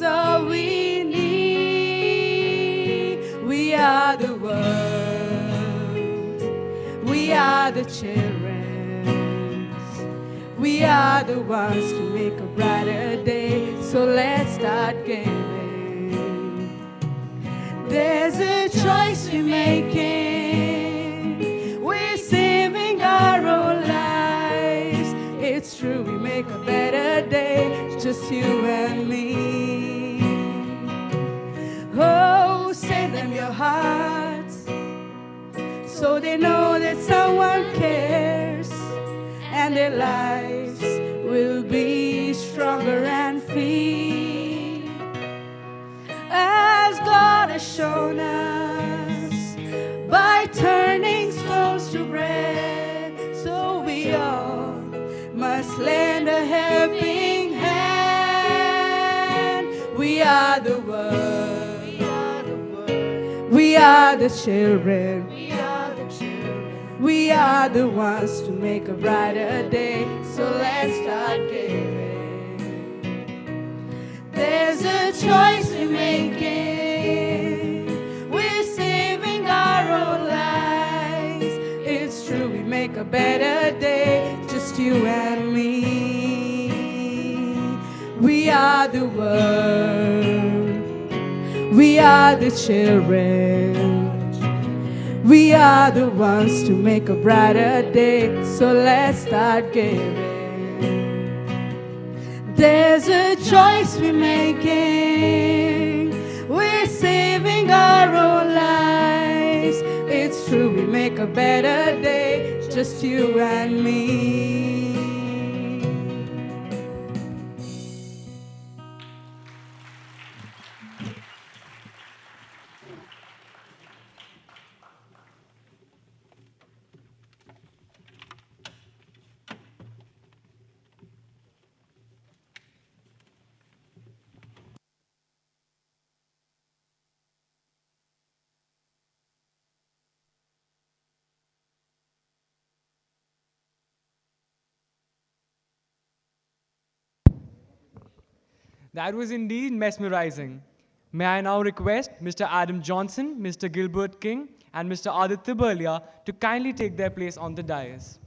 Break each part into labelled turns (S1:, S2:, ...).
S1: all we need. We are the world. We are the children. We are the ones to make a brighter day. So let's start giving. There's a choice we're making. We're saving our own lives. It's true, we make a better day, just you and me. Oh, send them your hearts, so they know that someone cares, and their lives will be stronger and free. As God has shown us by turning stones to bread, so we all must lend a helping hand. We are the world. We are the children. We are the ones to make a brighter day. So let's start giving. There's a choice we're making. We're saving our own lives. It's true, we make a better day, just you and me. We are the world. We are the children. We are the ones to make a brighter day. So let's start giving. There's a choice we're making. We're saving our own lives. It's true, we make a better day, just you and me.
S2: That was indeed mesmerizing. May I now request Mr. Adam Johnson, Mr. Gilbert King, and Mr. Aditya Burlia to kindly take their place on the dais.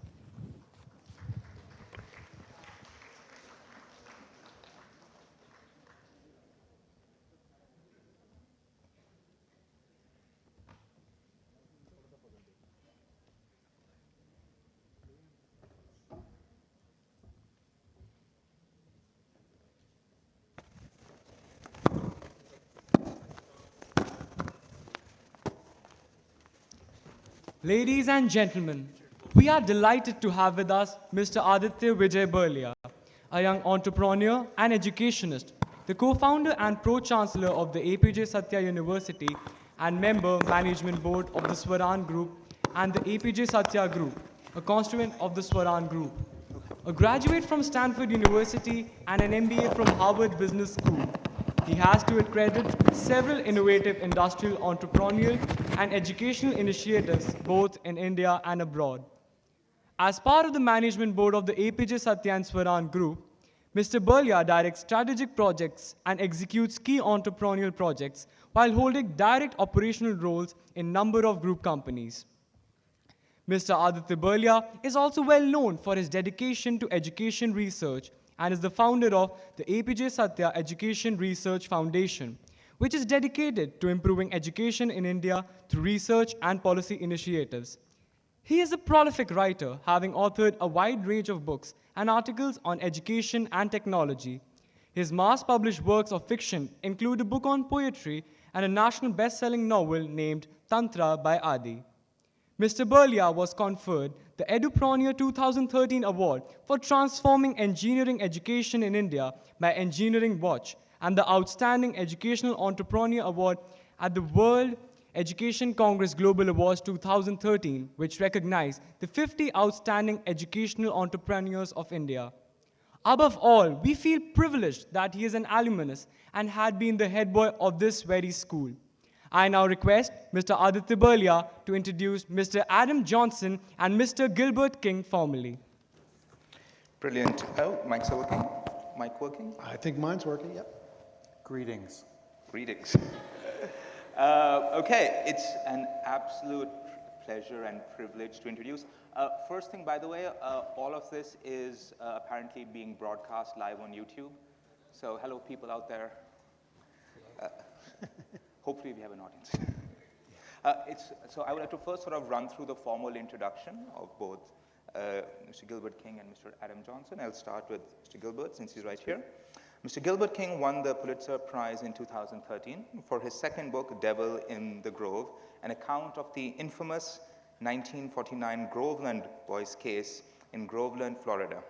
S2: Ladies and gentlemen, we are delighted to have with us Mr. Aditya Vijay Burlia, a young entrepreneur and educationist, the co-founder and pro-chancellor of the APJ Satya University and member management board of the Swaran Group and the APJ Satya Group, a constituent of the Swaran Group. A graduate from Stanford University and an MBA from Harvard Business School, he has to his credit several innovative industrial, entrepreneurial, and educational initiatives both in India and abroad. As part of the management board of the APJ Satya and Swaran Group, Mr. Burlia directs strategic projects and executes key entrepreneurial projects while holding direct operational roles in a number of group companies. Mr. Aditya Burlia is also well known for his dedication to education research and is the founder of the APJ Satya Education Research Foundation, which is dedicated to improving education in India through research and policy initiatives. He is a prolific writer, having authored a wide range of books and articles on education and technology. His mass-published works of fiction include a book on poetry and a national best-selling novel named Tantra by Adi. Mr. Burlia was conferred the Edupreneur 2013 Award for transforming engineering education in India by Engineering Watch and the Outstanding Educational Entrepreneur Award at the World Education Congress Global Awards 2013, which recognized the 50 outstanding educational entrepreneurs of India. Above all, we feel privileged that he is an alumnus and had been the head boy of this very school. I now request Mr. Aditya Burlia to introduce Mr. Adam Johnson and Mr. Gilbert King formally.
S3: Brilliant. Oh, mics are working? Mic working?
S4: I think mine's working, yep.
S3: Greetings.
S4: Greetings. Okay, it's an absolute pleasure and privilege to introduce. First thing, by the way, all of this is apparently being broadcast live on YouTube. So hello, people out there. Hopefully we have an audience. So I would like to first sort of run through the formal introduction of both Mr. Gilbert King and Mr. Adam Johnson. I'll start with Mr. Gilbert since he's right here. Mr. Gilbert King won the Pulitzer Prize in 2013 for his second book, Devil in the Grove, an account of the infamous 1949 Groveland Boys case in Groveland, Florida.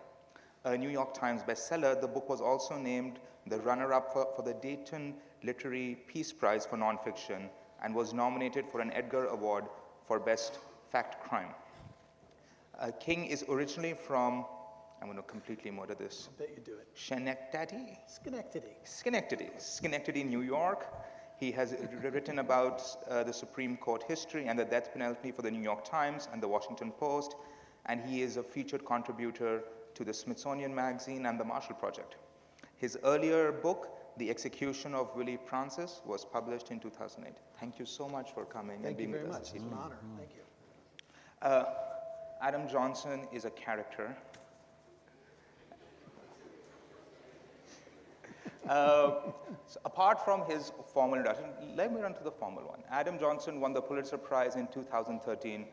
S4: A New York Times bestseller, the book was also named the runner-up for the Dayton Literary Peace Prize for nonfiction and was nominated for an Edgar Award for Best Fact Crime. King is originally from, I'm going to completely murder this.
S3: I bet you do it.
S4: Schenectady, New York. He has written about the Supreme Court history and the death penalty for the New York Times and the Washington Post, and he is a featured contributor to the Smithsonian Magazine and the Marshall Project. His earlier book, The Execution of Willie Francis, was published in 2008. Thank you so much for coming and being with us.
S3: Thank you very much. It's an honor. Thank you.
S4: Adam Johnson is a character. So apart from his formal introduction, let me run to the formal one. Adam Johnson won the Pulitzer Prize in 2013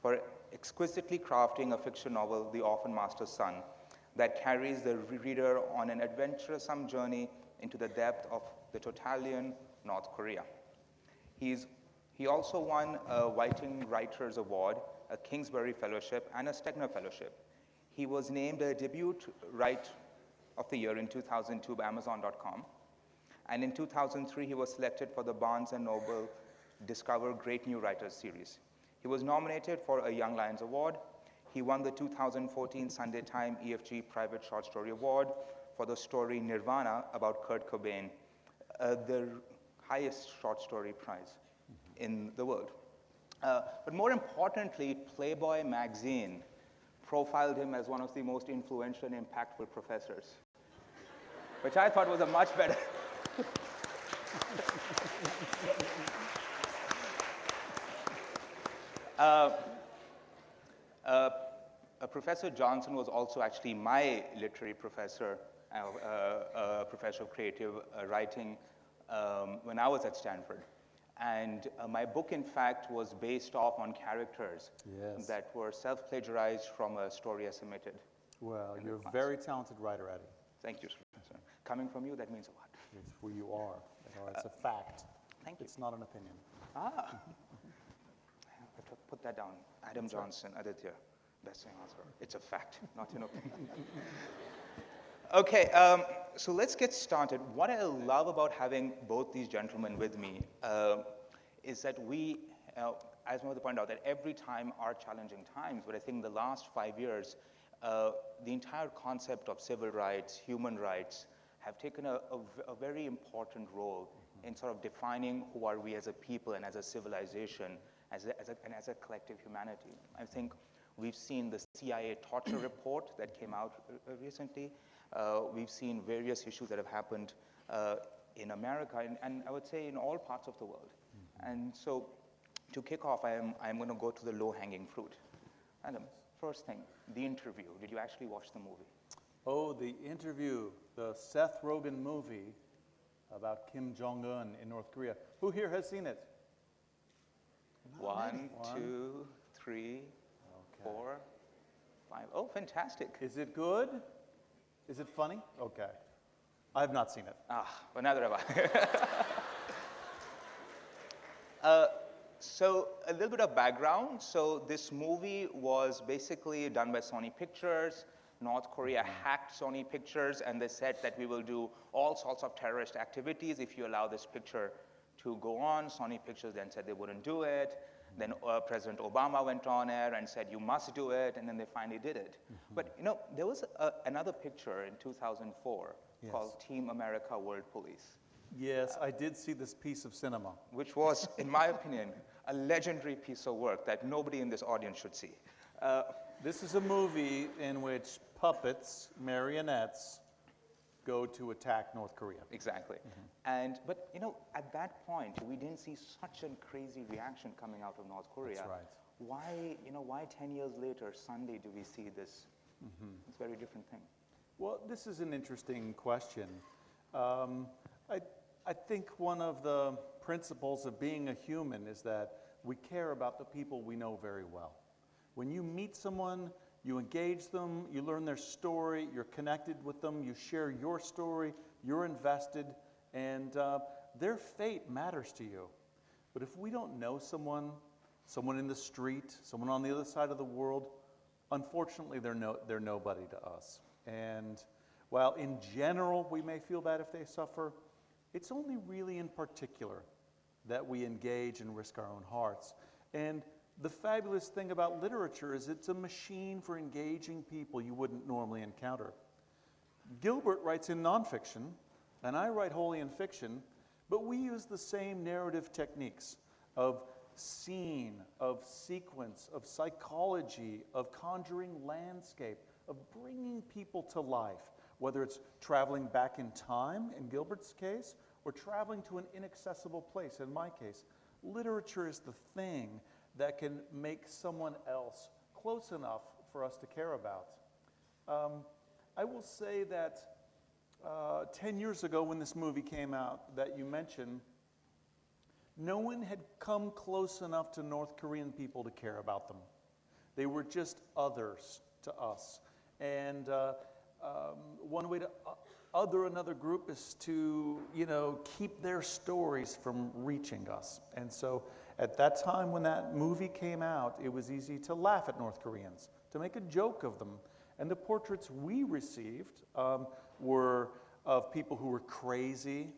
S4: for exquisitely crafting a fiction novel, The Orphan Master's Son, that carries the reader on an adventuresome journey into the depth of the totalitarian North Korea. He also won a Whiting Writers Award, a Kingsbury Fellowship, and a Stegner Fellowship. He was named a debut Write of the Year in 2002 by Amazon.com. And in 2003, he was selected for the Barnes & Noble Discover Great New Writers series. He was nominated for a Young Lions Award. He won the 2014 Sunday Times EFG Private Short Story Award for the story Nirvana about Kurt Cobain, the highest short story prize in the world. But more importantly, Playboy magazine profiled him as one of the most influential and impactful professors, which I thought was a much better. Professor Johnson was also actually my literary professor, professor of creative writing when I was at Stanford. And my book, in fact, was based off on characters that were self-plagiarized from a story I submitted.
S3: Well, you're a very talented writer, Adam.
S4: Thank you, Professor. Coming from you, that means a lot.
S3: It's who you are. It's a fact.
S4: Thank you.
S3: It's not an opinion.
S4: Put that down. Adam Johnson, Aditya. Best thing answer. It's a fact, not an opinion. Okay, so let's get started. What I love about having both these gentlemen with me is that we, as Mother pointed out, that every time are challenging times, but I think the last 5 years, the entire concept of civil rights, human rights, have taken a very important role in sort of defining who are we as a people and as a civilization, and as a collective humanity. I think we've seen the CIA torture report that came out recently. We've seen various issues that have happened in America, and I would say in all parts of the world. And so to kick off, I'm going to go to the low-hanging fruit. Adam, first thing, The Interview. Did you actually watch the movie?
S3: Oh, The Interview, the Seth Rogen movie about Kim Jong-un in North Korea. Who here has seen it?
S4: One, 2, 3, 4, 5. Oh, fantastic.
S3: Is it good? Is it funny? Okay. I have not seen it.
S4: Well, neither have I. So a little bit of background. So this movie was basically done by Sony Pictures. North Korea hacked Sony Pictures, and they said that we will do all sorts of terrorist activities if you allow this picture to go on. Sony Pictures then said they wouldn't do it. Then President Obama went on air and said, you must do it, and then they finally did it. But, you know, there was another picture in 2004 called Team America World Police.
S3: Yes, I did see this piece of cinema.
S4: Which was, in my opinion, a legendary piece of work that nobody in this audience should see.
S3: This is a movie in which puppets, marionettes, go to attack North Korea.
S4: Exactly. But at that point, we didn't see such a crazy reaction coming out of North Korea.
S3: That's right.
S4: Why 10 years later, suddenly do we see this? It's a very different thing.
S3: Well, this is an interesting question. I think one of the principles of being a human is that we care about the people we know very well. When you meet someone, you engage them, you learn their story, you're connected with them, you share your story, you're invested, and their fate matters to you. But if we don't know someone in the street, someone on the other side of the world, unfortunately, they're nobody to us. And while in general we may feel bad if they suffer, it's only really in particular that we engage and risk our own hearts. And the fabulous thing about literature is it's a machine for engaging people you wouldn't normally encounter. Gilbert writes in nonfiction, and I write wholly in fiction, but we use the same narrative techniques of scene, of sequence, of psychology, of conjuring landscape, of bringing people to life, whether it's traveling back in time, in Gilbert's case, or traveling to an inaccessible place, in my case. Literature is the thing that can make someone else close enough for us to care about. I will say that 10 years ago when this movie came out that you mentioned, no one had come close enough to North Korean people to care about them. They were just others to us. And one way to other another group is to, keep their stories from reaching us. And so at that time when that movie came out, it was easy to laugh at North Koreans, to make a joke of them. And the portraits we received were of people who were crazy,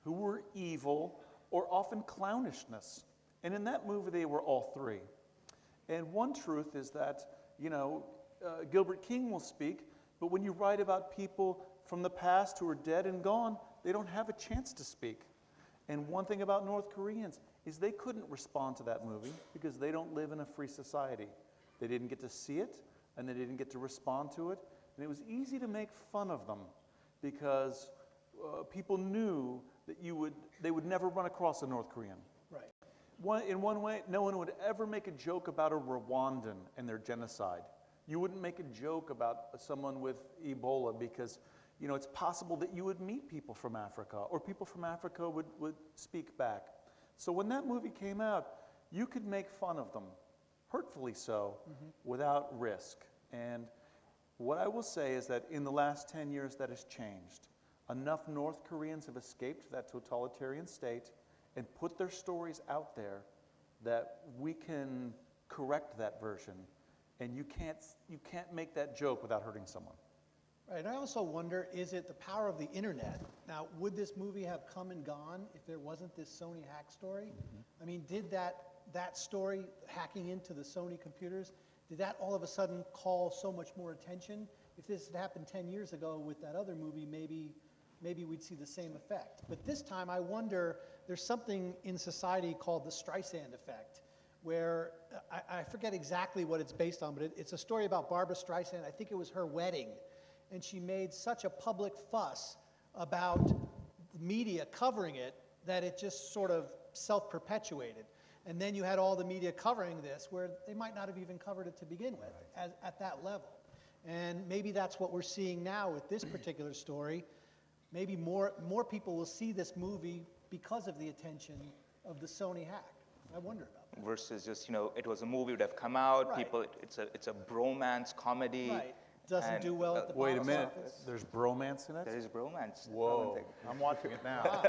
S3: who were evil, or often clownishness. And in that movie, they were all three. And one truth is that, Gilbert King will speak, but when you write about people from the past who are dead and gone, they don't have a chance to speak. And one thing about North Koreans is they couldn't respond to that movie because they don't live in a free society. They didn't get to see it, and they didn't get to respond to it. And it was easy to make fun of them because people knew that they would never run across a North Korean.
S5: Right.
S3: In one way, no one would ever make a joke about a Rwandan and their genocide. You wouldn't make a joke about someone with Ebola because, it's possible that you would meet people from Africa, or people from Africa would speak back. So when that movie came out, you could make fun of them, hurtfully so, without risk. And what I will say is that in the last 10 years that has changed. Enough North Koreans have escaped that totalitarian state and put their stories out there that we can correct that version. And you can't make that joke without hurting someone.
S5: Right, and I also wonder, is it the power of the internet? Now, would this movie have come and gone if there wasn't this Sony hack story? I mean, did that story, hacking into the Sony computers, did that all of a sudden call so much more attention? If this had happened 10 years ago with that other movie, maybe we'd see the same effect. But this time, I wonder, there's something in society called the Streisand effect, where I forget exactly what it's based on, but it's a story about Barbra Streisand. I think it was her wedding. And she made such a public fuss about the media covering it that it just sort of self-perpetuated. And then you had all the media covering this where they might not have even covered it to begin with at that level. And maybe that's what we're seeing now with this particular story. Maybe more people will see this movie because of the attention of the Sony hack. I wonder about that.
S4: Versus just, it was a movie would have come out,
S5: Right.
S4: people, it's a bromance comedy.
S5: Right. Doesn't do well at the
S3: Wait a
S5: box
S3: minute,
S5: office.
S3: there's bromance in it?
S4: There is bromance.
S3: Whoa, I'm watching it now.
S5: Wow.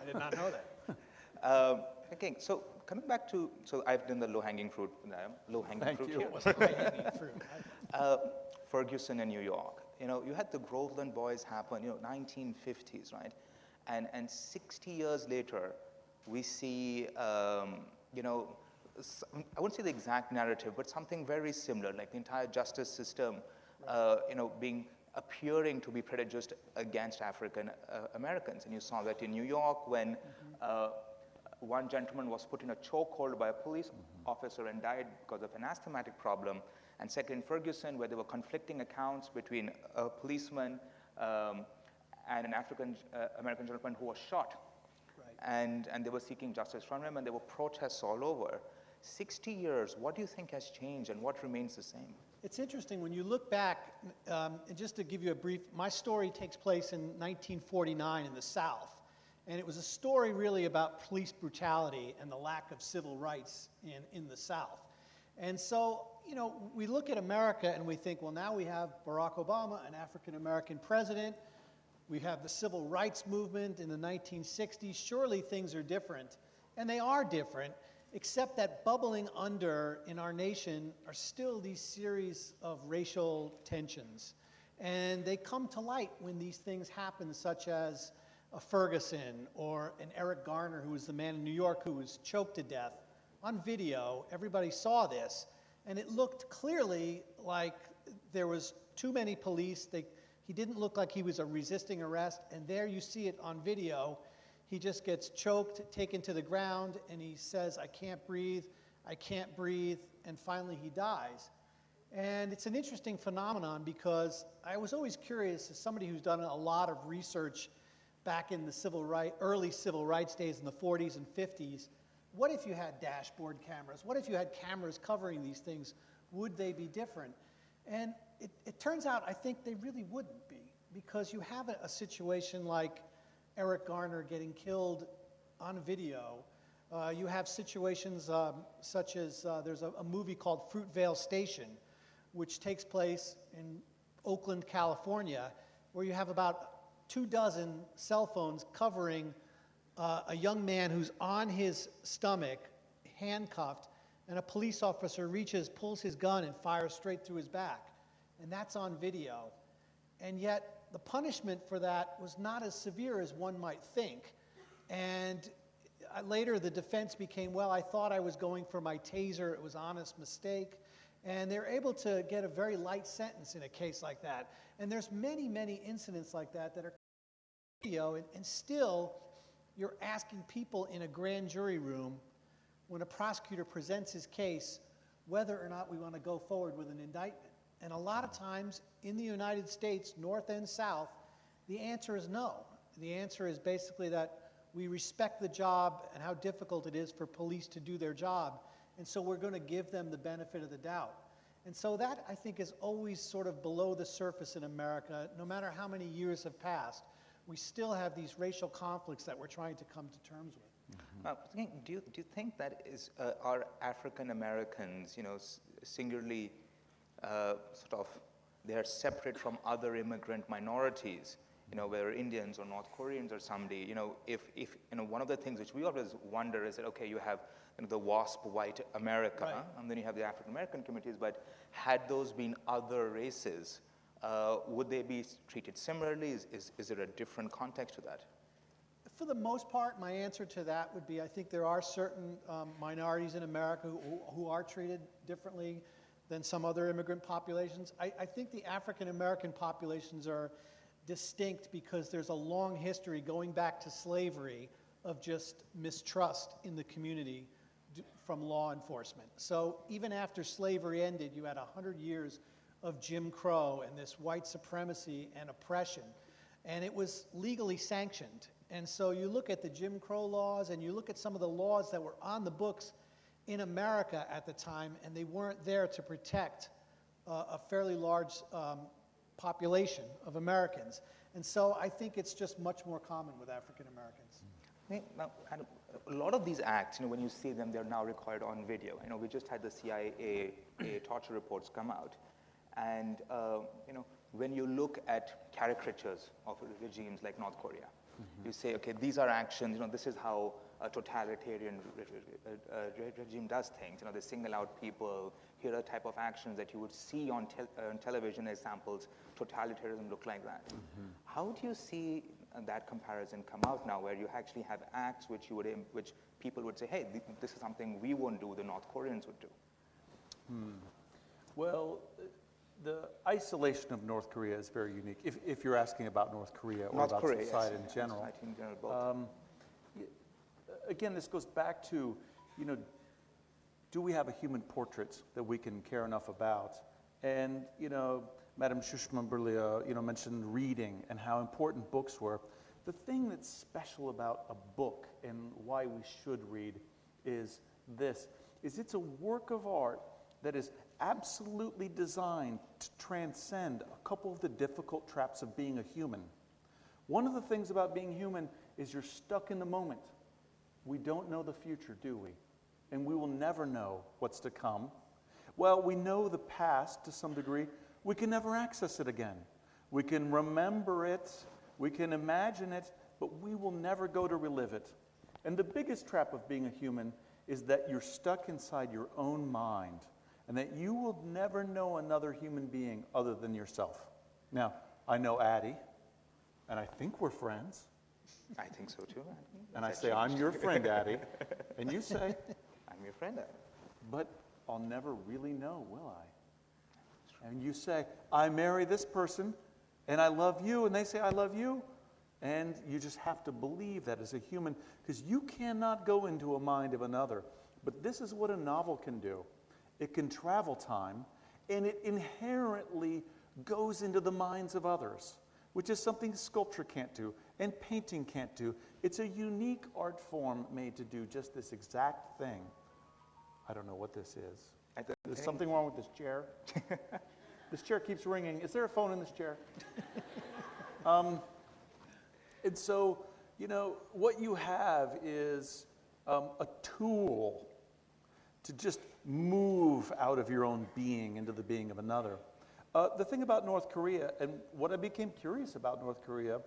S5: I did not know that.
S4: Okay, so coming back to, I've done the low-hanging fruit
S3: Thank you.
S4: here.
S5: High-hanging fruit.
S4: Ferguson in New York. You had the Groveland Boys happen, 1950s, right? And 60 years later, we see, I wouldn't say the exact narrative, but something very similar, like the entire justice system, appearing to be prejudiced against African Americans. And you saw that in New York when one gentleman was put in a chokehold by a police officer and died because of an asthmatic problem. And second, in Ferguson, where there were conflicting accounts between a policeman and an African American gentleman who was shot.
S5: Right.
S4: And they were seeking justice from him, and there were protests all over. 60 years, what do you think has changed and what remains the same?
S5: It's interesting, when you look back, and just to give you a brief, my story takes place in 1949 in the South. And it was a story really about police brutality and the lack of civil rights in the South. And so, you know, we look at America and we think, well, now we have Barack Obama, an African-American president. We have the civil rights movement in the 1960s. Surely things are different. And they are different, except that bubbling under in our nation are still these series of racial tensions. And they come to light when these things happen, such as a Ferguson or an Eric Garner, who was the man in New York who was choked to death. On video, everybody saw this, and it looked clearly like there was too many police. He didn't look like he was resisting arrest, and there you see it on video. He just gets choked, taken to the ground, and he says, I can't breathe, and finally he dies. And it's an interesting phenomenon because I was always curious, as somebody who's done a lot of research back in the early civil rights days in the 40s and 50s, what if you had dashboard cameras? What if you had cameras covering these things? Would they be different? And it turns out I think they really wouldn't be, because you have a situation like Eric Garner getting killed on video. You have situations such as there's a movie called Fruitvale Station, which takes place in Oakland, California, where you have about 24 cell phones covering a young man who's on his stomach, handcuffed, and a police officer pulls his gun and fires straight through his back. And that's on video. And yet, the punishment for that was not as severe as one might think. And later, the defense became, well, I thought I was going for my taser. It was an honest mistake. And they're able to get a very light sentence in a case like that. And there's many, many incidents like that are video, and still you're asking people in a grand jury room, when a prosecutor presents his case, whether or not we want to go forward with an indictment. And a lot of times in the United States, North and South, the answer is no. The answer is basically that we respect the job and how difficult it is for police to do their job, and so we're going to give them the benefit of the doubt. And so that, I think, is always sort of below the surface in America. No matter how many years have passed, we still have these racial conflicts that we're trying to come to terms with.
S4: Do you think that are African Americans, singularly sort of, they are separate from other immigrant minorities, whether Indians or North Koreans or somebody, if one of the things which we always wonder is that, okay, you have the WASP white America,
S5: right,
S4: and then you have the African American communities, but had those been other races, would they be treated similarly? Is there a different context to that?
S5: For the most part, my answer to that would be, I think there are certain minorities in America who are treated differently than some other immigrant populations. I think the African American populations are distinct because there's a long history going back to slavery of just mistrust in the community from law enforcement. So even after slavery ended, you had 100 years of Jim Crow and this white supremacy and oppression, and it was legally sanctioned. And so you look at the Jim Crow laws and you look at some of the laws that were on the books in America at the time, and they weren't there to protect a fairly large population of Americans. And so I think it's just much more common with African Americans.
S4: Now, a lot of these acts, when you see them, they're now recorded on video. We just had the CIA torture reports come out. And, when you look at caricatures of regimes like North Korea, you say, okay, these are actions, this is how a totalitarian regime does things. They single out people. Here are type of actions that you would see on television examples. Totalitarianism look like that. How do you see that comparison come out now, where you actually have acts which people would say, hey, this is something we won't do, the North Koreans would do?
S3: Well, the isolation of North Korea is very unique, if you're asking about North Korea or
S4: North
S3: about
S4: Korea,
S3: society
S4: yes,
S3: in general.
S4: society in general, both.
S3: Again, this goes back to, do we have a human portrait that we can care enough about? And, Madame Schuschmann-Berlia, mentioned reading and how important books were. The thing that's special about a book and why we should read is it's a work of art that is absolutely designed to transcend a couple of the difficult traps of being a human. One of the things about being human is you're stuck in the moment. We don't know the future, do we? And we will never know what's to come. Well, we know the past to some degree. We can never access it again. We can remember it, we can imagine it, but we will never go to relive it. And the biggest trap of being a human is that you're stuck inside your own mind and that you will never know another human being other than yourself. Now, I know Addie, and I think we're friends.
S4: I think so too.
S3: And I say, I'm your friend, Addie. And you say,
S4: I'm your friend.
S3: but I'll never really know, will I? And you say, I marry this person, and I love you, and they say, I love you. And you just have to believe that as a human, because you cannot go into a mind of another. But this is what a novel can do. It can travel time, and it inherently goes into the minds of others, which is something sculpture can't do, and painting can't do. It's a unique art form made to do just this exact thing. I don't know what this is. There's something wrong with this chair. This chair keeps ringing. Is there a phone in this chair? And so, what you have is a tool to just move out of your own being into the being of another. The thing about North Korea, and what I became curious about North Korea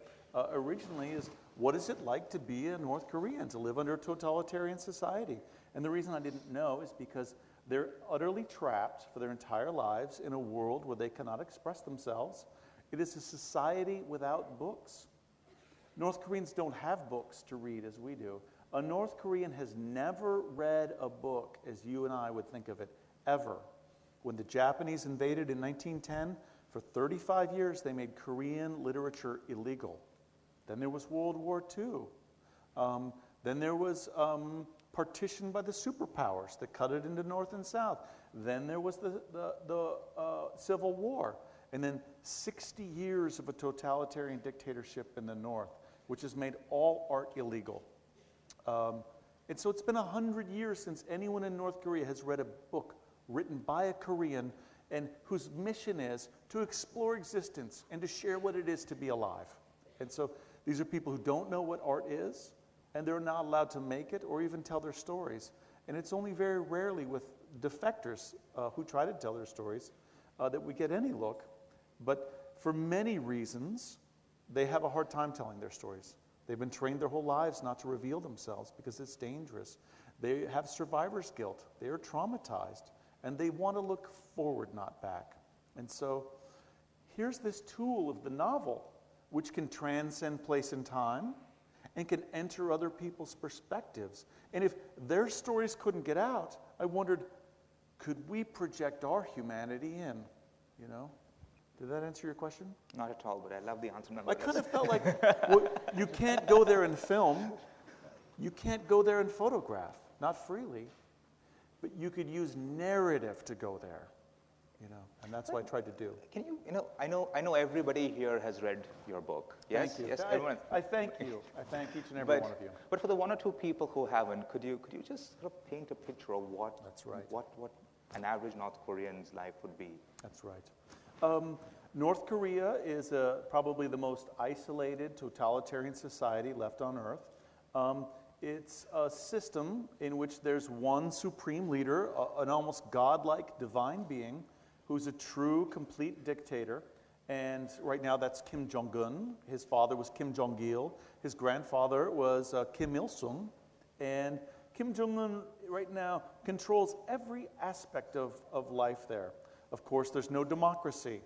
S3: originally, is what is it like to be a North Korean, to live under a totalitarian society? And the reason I didn't know is because they're utterly trapped for their entire lives in a world where they cannot express themselves. It is a society without books. North Koreans don't have books to read as we do. A North Korean has never read a book as you and I would think of it, ever. When the Japanese invaded in 1910, for 35 years they made Korean literature illegal. Then there was World War II. Then there was partition by the superpowers that cut it into North and South. Then there was the Civil War. And then 60 years of a totalitarian dictatorship in the North, which has made all art illegal. And so it's been 100 years since anyone in North Korea has read a book written by a Korean and whose mission is to explore existence and to share what it is to be alive. And so these are people who don't know what art is, and they're not allowed to make it or even tell their stories. And it's only very rarely with defectors who try to tell their stories that we get any look. But for many reasons, they have a hard time telling their stories. They've been trained their whole lives not to reveal themselves because it's dangerous. They have survivor's guilt. They are traumatized. And they want to look forward, not back. And so here's this tool of the novel, which can transcend place and time and can enter other people's perspectives. And if their stories couldn't get out, I wondered, could we project our humanity in, Did that answer your question?
S4: Not at all, but I love the answer.
S3: I kind of felt like you can't go there and film. You can't go there and photograph, not freely. But you could use narrative to go there, and that's what I tried to do.
S4: Can you, I know everybody here has read your book. Yes,
S3: Thank you.
S4: yes, everyone.
S3: I thank you. I thank each and every one of you.
S4: But for the one or two people who haven't, could you just sort of paint a picture of what
S3: That's right.
S4: what an average North Korean's life would be?
S3: That's right. North Korea is probably the most isolated totalitarian society left on earth. It's a system in which there's one supreme leader, an almost godlike divine being, who's a true, complete dictator. And right now that's Kim Jong-un. His father was Kim Jong-il. His grandfather was Kim Il-sung. And Kim Jong-un right now controls every aspect of life there. Of course, there's no democracy.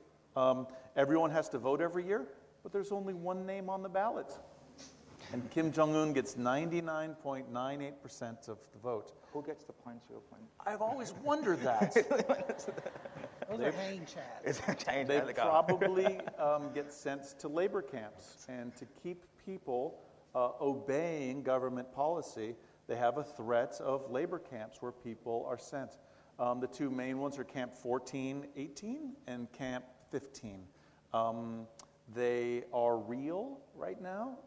S3: Everyone has to vote every year, but there's only one name on the ballot. And Kim Jong-un gets 99.98% of the vote.
S4: Who gets the points, 0 point?
S3: I've always wondered that.
S5: Those are hang chads.
S3: They probably get sent to labor camps. And to keep people obeying government policy, they have a threat of labor camps where people are sent. The two main ones are Camp 1418 and Camp 15. They are real right now.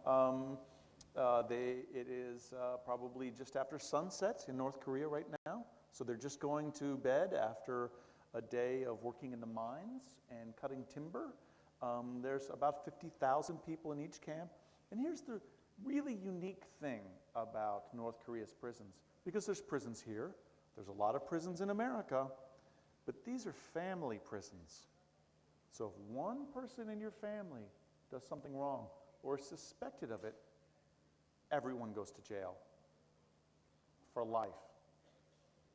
S3: It is probably just after sunset in North Korea right now. So they're just going to bed after a day of working in the mines and cutting timber. There's about 50,000 people in each camp. And here's the really unique thing about North Korea's prisons. Because there's prisons here, there's a lot of prisons in America, but these are family prisons. So if one person in your family does something wrong or is suspected of it, everyone goes to jail for life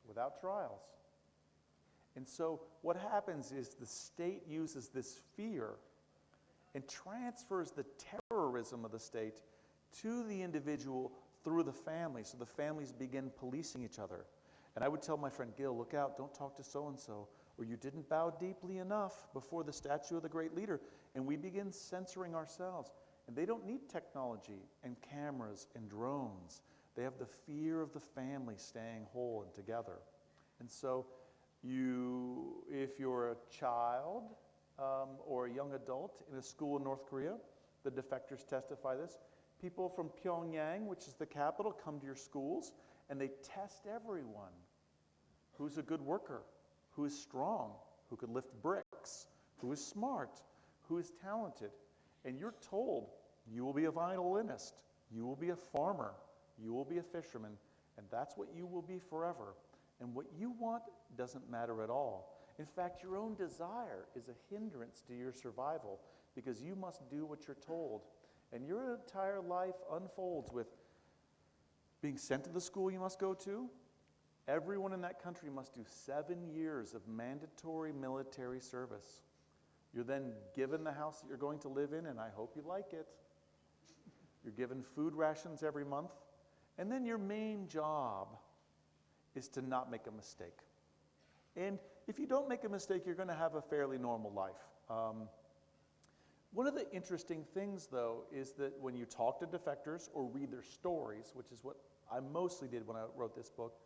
S3: without trials. And so what happens is the state uses this fear and transfers the terrorism of the state to the individual through the family. So the families begin policing each other. And I would tell my friend Gil, look out, don't talk to so-and-so, or you didn't bow deeply enough before the statue of the great leader. And we begin censoring ourselves. And they don't need technology and cameras and drones. They have the fear of the family staying whole and together. And so if you're a child or a young adult in a school in North Korea, the defectors testify this, people from Pyongyang, which is the capital, come to your schools and they test everyone. Who's a good worker? Who is strong? Who could lift bricks? Who is smart? Who is talented? And you're told you will be a violinist, you will be a farmer, you will be a fisherman, and that's what you will be forever. And what you want doesn't matter at all. In fact, your own desire is a hindrance to your survival because you must do what you're told. And your entire life unfolds with being sent to the school you must go to. Everyone in that country must do 7 years of mandatory military service. You're then given the house that you're going to live in, and I hope you like it. You're given food rations every month. And then your main job is to not make a mistake. And if you don't make a mistake, you're going to have a fairly normal life. One of the interesting things, though, is that when you talk to defectors or read their stories, which is what I mostly did when I wrote this book,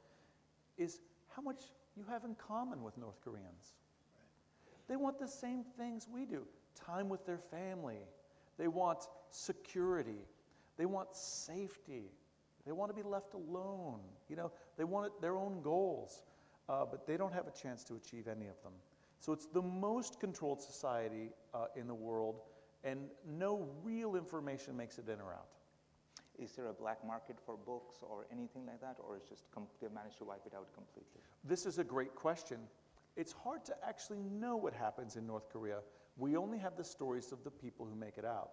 S3: is how much you have in common with North Koreans. They want the same things we do. Time with their family. They want security. They want safety. They want to be left alone. They want their own goals, but they don't have a chance to achieve any of them. So it's the most controlled society in the world, and no real information makes it in or out.
S4: Is there a black market for books or anything like that, or it's just they managed to wipe it out completely?
S3: This is a great question. It's hard to actually know what happens in North Korea. We only have the stories of the people who make it out.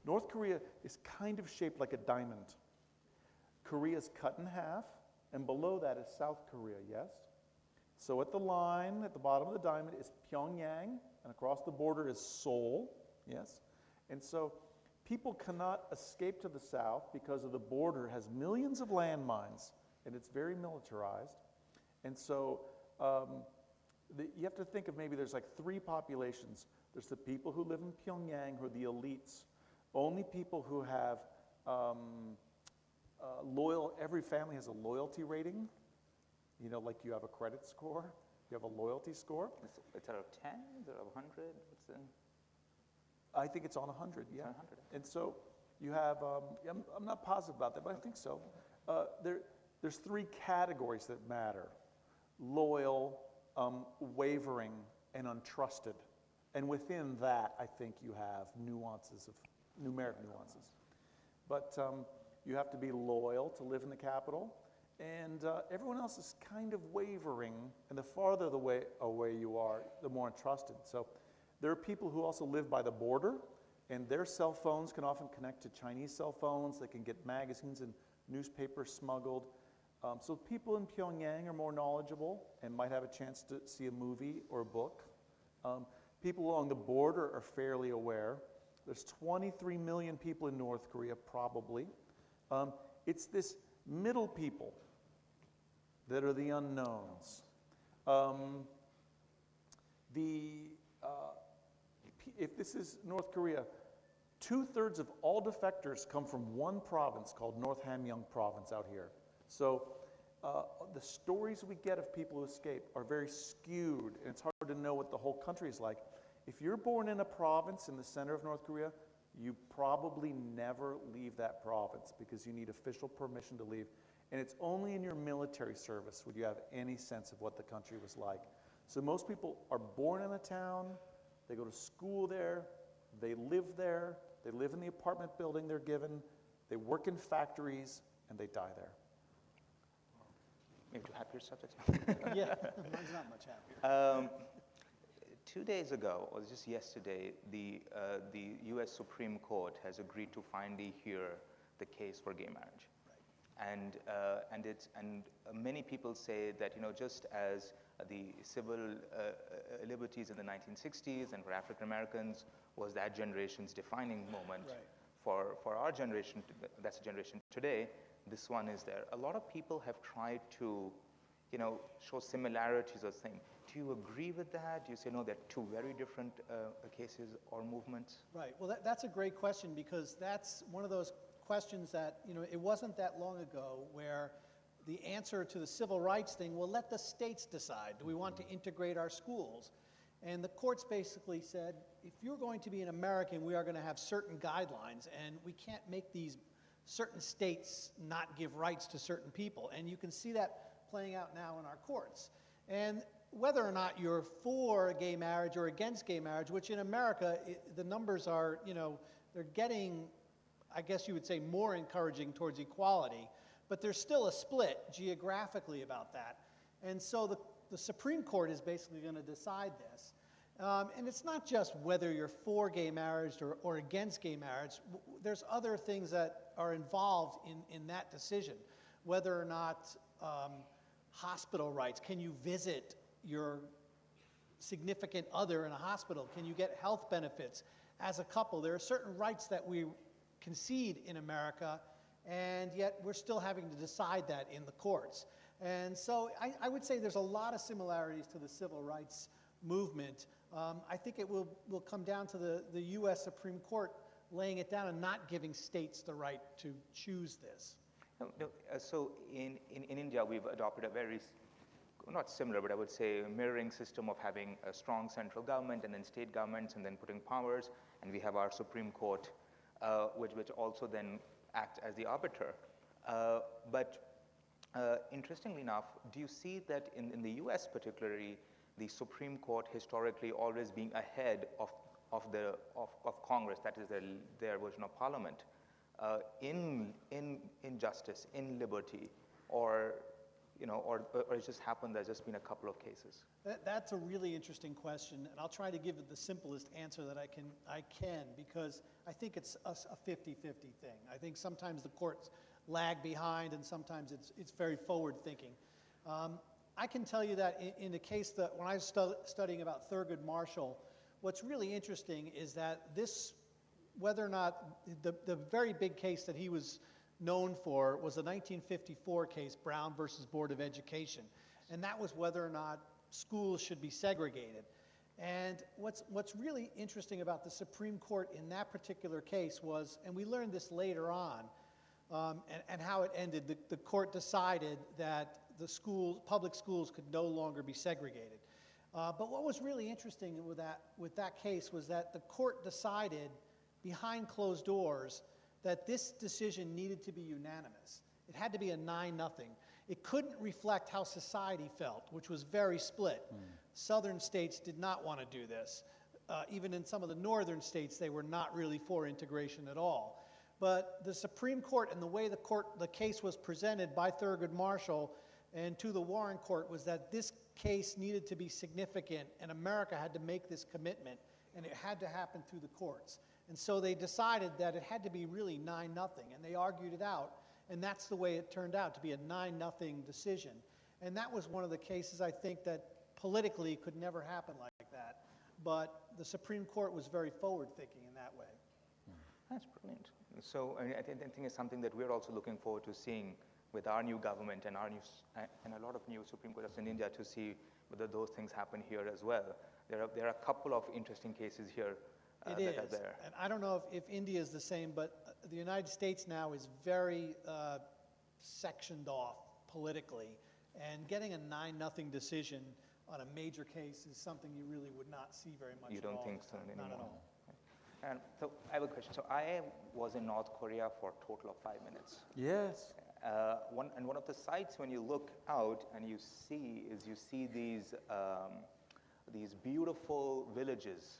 S3: North Korea is kind of shaped like a diamond. Korea is cut in half, and below that is South Korea, yes? So at the line, at the bottom of the diamond is Pyongyang, and across the border is Seoul, yes? And so people cannot escape to the south because of the border has millions of landmines, and it's very militarized. And so you have to think of maybe there's like 3 populations. There's the people who live in Pyongyang, who are the elites. Only people who have every family has a loyalty rating. Like you have a credit score, you have a loyalty score.
S4: It's out of 10, is it out of 100? What's the...
S3: I think it's on 100, yeah.
S4: 100.
S3: And so you have, I'm not positive about that, but I think so. There's 3 categories that matter: loyal, wavering, and untrusted. And within that, I think you have numeric nuances. But you have to be loyal to live in the capital, and everyone else is kind of wavering, and the farther away you are, the more untrusted. So there are people who also live by the border, and their cell phones can often connect to Chinese cell phones. They can get magazines and newspapers smuggled. So people in Pyongyang are more knowledgeable and might have a chance to see a movie or a book. People along the border are fairly aware. There's 23 million people in North Korea, probably. It's this middle people that are the unknowns. If this is North Korea, 2/3 of all defectors come from one province called North Hamgyong province out here. So the stories we get of people who escape are very skewed, and it's hard to know what the whole country is like. If you're born in a province in the center of North Korea, you probably never leave that province because you need official permission to leave. And it's only in your military service would you have any sense of what the country was like. So most people are born in a town, they go to school there, they live there, they live in the apartment building they're given, they work in factories, and they die there.
S4: Maybe to happier subjects.
S5: Yeah, mine's not much happier.
S4: 2 days ago, or just yesterday, the U.S. Supreme Court has agreed to finally hear the case for gay marriage. And many people say that, you know, just as the civil liberties in the 1960s and for African Americans was that generation's defining moment, for our generation, that's a generation today, this one is there. A lot of people have tried to, you know, show similarities or things. Do you agree with that? Do you say, no, they're two very different cases or movements?
S5: Right. Well, that's a great question because that's one of those questions that, you know, it wasn't that long ago where the answer to the civil rights thing, well, let the states decide. Do we want to integrate our schools? And the courts basically said, if you're going to be an American, we are going to have certain guidelines, and we can't make these certain states not give rights to certain people. And you can see that playing out now in our courts. And whether or not you're for gay marriage or against gay marriage, which in America, the numbers are, you know, they're getting, I guess you would say, more encouraging towards equality, but there's still a split geographically about that. And so the Supreme Court is basically going to decide this. And it's not just whether you're for gay marriage or against gay marriage. There's other things that are involved in that decision. Whether or not hospital rights, can you visit your significant other in a hospital? Can you get health benefits as a couple? There are certain rights that we concede in America, and yet we're still having to decide that in the courts. And so I would say there's a lot of similarities to the civil rights movement. I think it will come down to the U.S. Supreme Court laying it down and not giving states the right to choose this.
S4: So in India, we've adopted a very, not similar, but I would say a mirroring system of having a strong central government and then state governments and then putting powers, and we have our Supreme Court, which also then act as the arbiter. But interestingly enough, do you see that in the US particularly, the Supreme Court historically always being ahead of Congress, that is their version of Parliament, in justice, in liberty, or it's just happened there's just been a couple of cases?
S5: That's a really interesting question, and I'll try to give it the simplest answer that I can because I think it's a 50-50 thing. I think sometimes the courts lag behind, and sometimes it's very forward-thinking. I can tell you that in the case that when I was studying about Thurgood Marshall, what's really interesting is that whether or not the very big case that he was known for was the 1954 case, Brown versus Board of Education, and that was whether or not schools should be segregated. And what's really interesting about the Supreme Court in that particular case was, and we learned this later on, and how it ended, the court decided that public schools could no longer be segregated. But what was really interesting with that case was that the court decided behind closed doors that this decision needed to be unanimous. It had to be a 9-0. It couldn't reflect how society felt, which was very split. Southern states did not want to do this. Even in some of the northern states, they were not really for integration at all. But the Supreme Court and the way the case was presented by Thurgood Marshall and to the Warren Court was that this case needed to be significant, and America had to make this commitment, and it had to happen through the courts. And so they decided that it had to be really 9-0, and they argued it out, and that's the way it turned out, to be a 9-0 decision. And that was one of the cases, I think, that politically could never happen like that. But the Supreme Court was very forward-thinking in that way.
S4: That's brilliant. So I think it's something that we're also looking forward to seeing with our new government and and a lot of new Supreme Courts in India to see whether those things happen here as well. There are a couple of interesting cases here that are there.
S5: And I don't know if India is the same, but the United States now is very sectioned off politically, and getting a 9-0 decision on a major case is something you really would not see very much
S4: You
S5: at
S4: don't
S5: all
S4: think
S5: this
S4: so
S5: time.
S4: anymore?
S5: Not at all.
S4: And so I have a question. So I was in North Korea for a total of 5 minutes.
S3: Yes.
S4: One of the sites when you look out and you see these beautiful villages,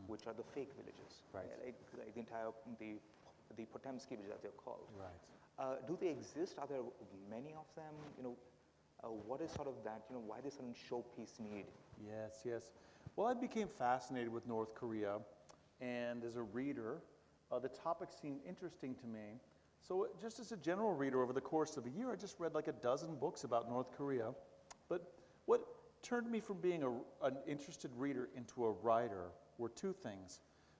S4: which are the fake villages,
S3: Right.
S4: Like the entire the Potemsky village, as they're called.
S3: Right.
S4: Do they exist? Are there many of them? What is sort of that? Why this sudden showpiece need?
S3: Yes, yes. Well, I became fascinated with North Korea, and as a reader, the topic seemed interesting to me. So just as a general reader over the course of a year, I just read like a dozen books about North Korea. But what turned me from being an interested reader into a writer were two things.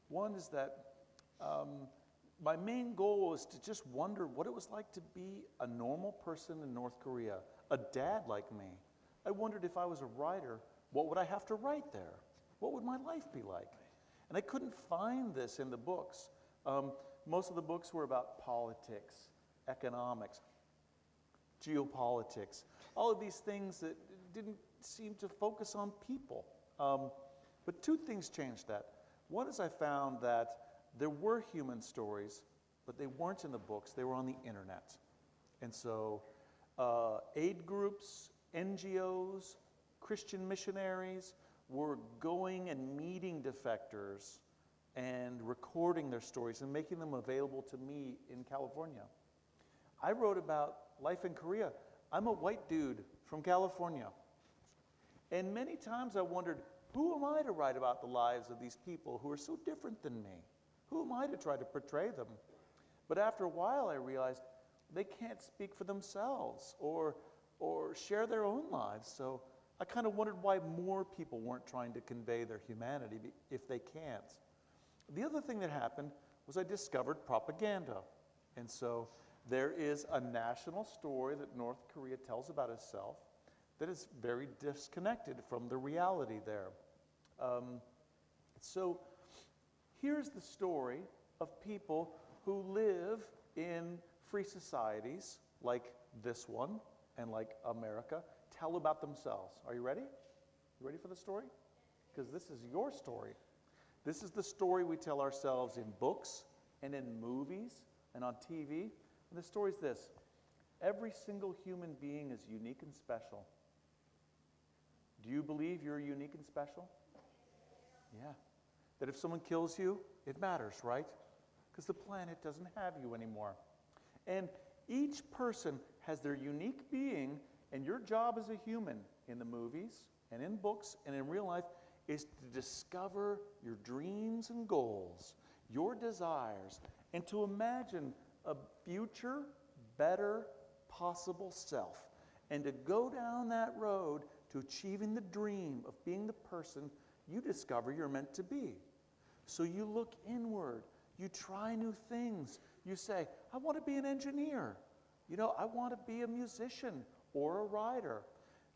S3: One is that my main goal was to just wonder what it was like to be a normal person in North Korea, a dad like me. I wondered if I was a writer, what would I have to write there? What would my life be like? And I couldn't find this in the books. Most of the books were about politics, economics, geopolitics, all of these things that didn't seem to focus on people. But two things changed that. One is I found that there were human stories, but they weren't in the books, they were on the internet. And so aid groups, NGOs, Christian missionaries were going and meeting defectors and recording their stories and making them available to me in California. I wrote about life in Korea. I'm a white dude from California. And many times I wondered, who am I to write about the lives of these people who are so different than me? Who am I to try to portray them? But after a while I realized they can't speak for themselves or share their own lives. So I kind of wondered why more people weren't trying to convey their humanity if they can't. The other thing that happened was I discovered propaganda. And so there is a national story that North Korea tells about itself that is very disconnected from the reality there. So here's the story of people who live in free societies like this one and like America, tell about themselves. Are you ready? You ready for the story? Because this is your story. This is the story we tell ourselves in books and in movies and on TV. And the story is this: every single human being is unique and special. Do you believe you're unique and special? Yeah. That if someone kills you, it matters, right? Because the planet doesn't have you anymore. And each person has their unique being, and your job as a human in the movies and in books and in real life is to discover your dreams and goals, your desires, and to imagine a future, better, possible self. And to go down that road to achieving the dream of being the person you discover you're meant to be. So you look inward, you try new things. You say, I want to be an engineer. I want to be a musician or a writer.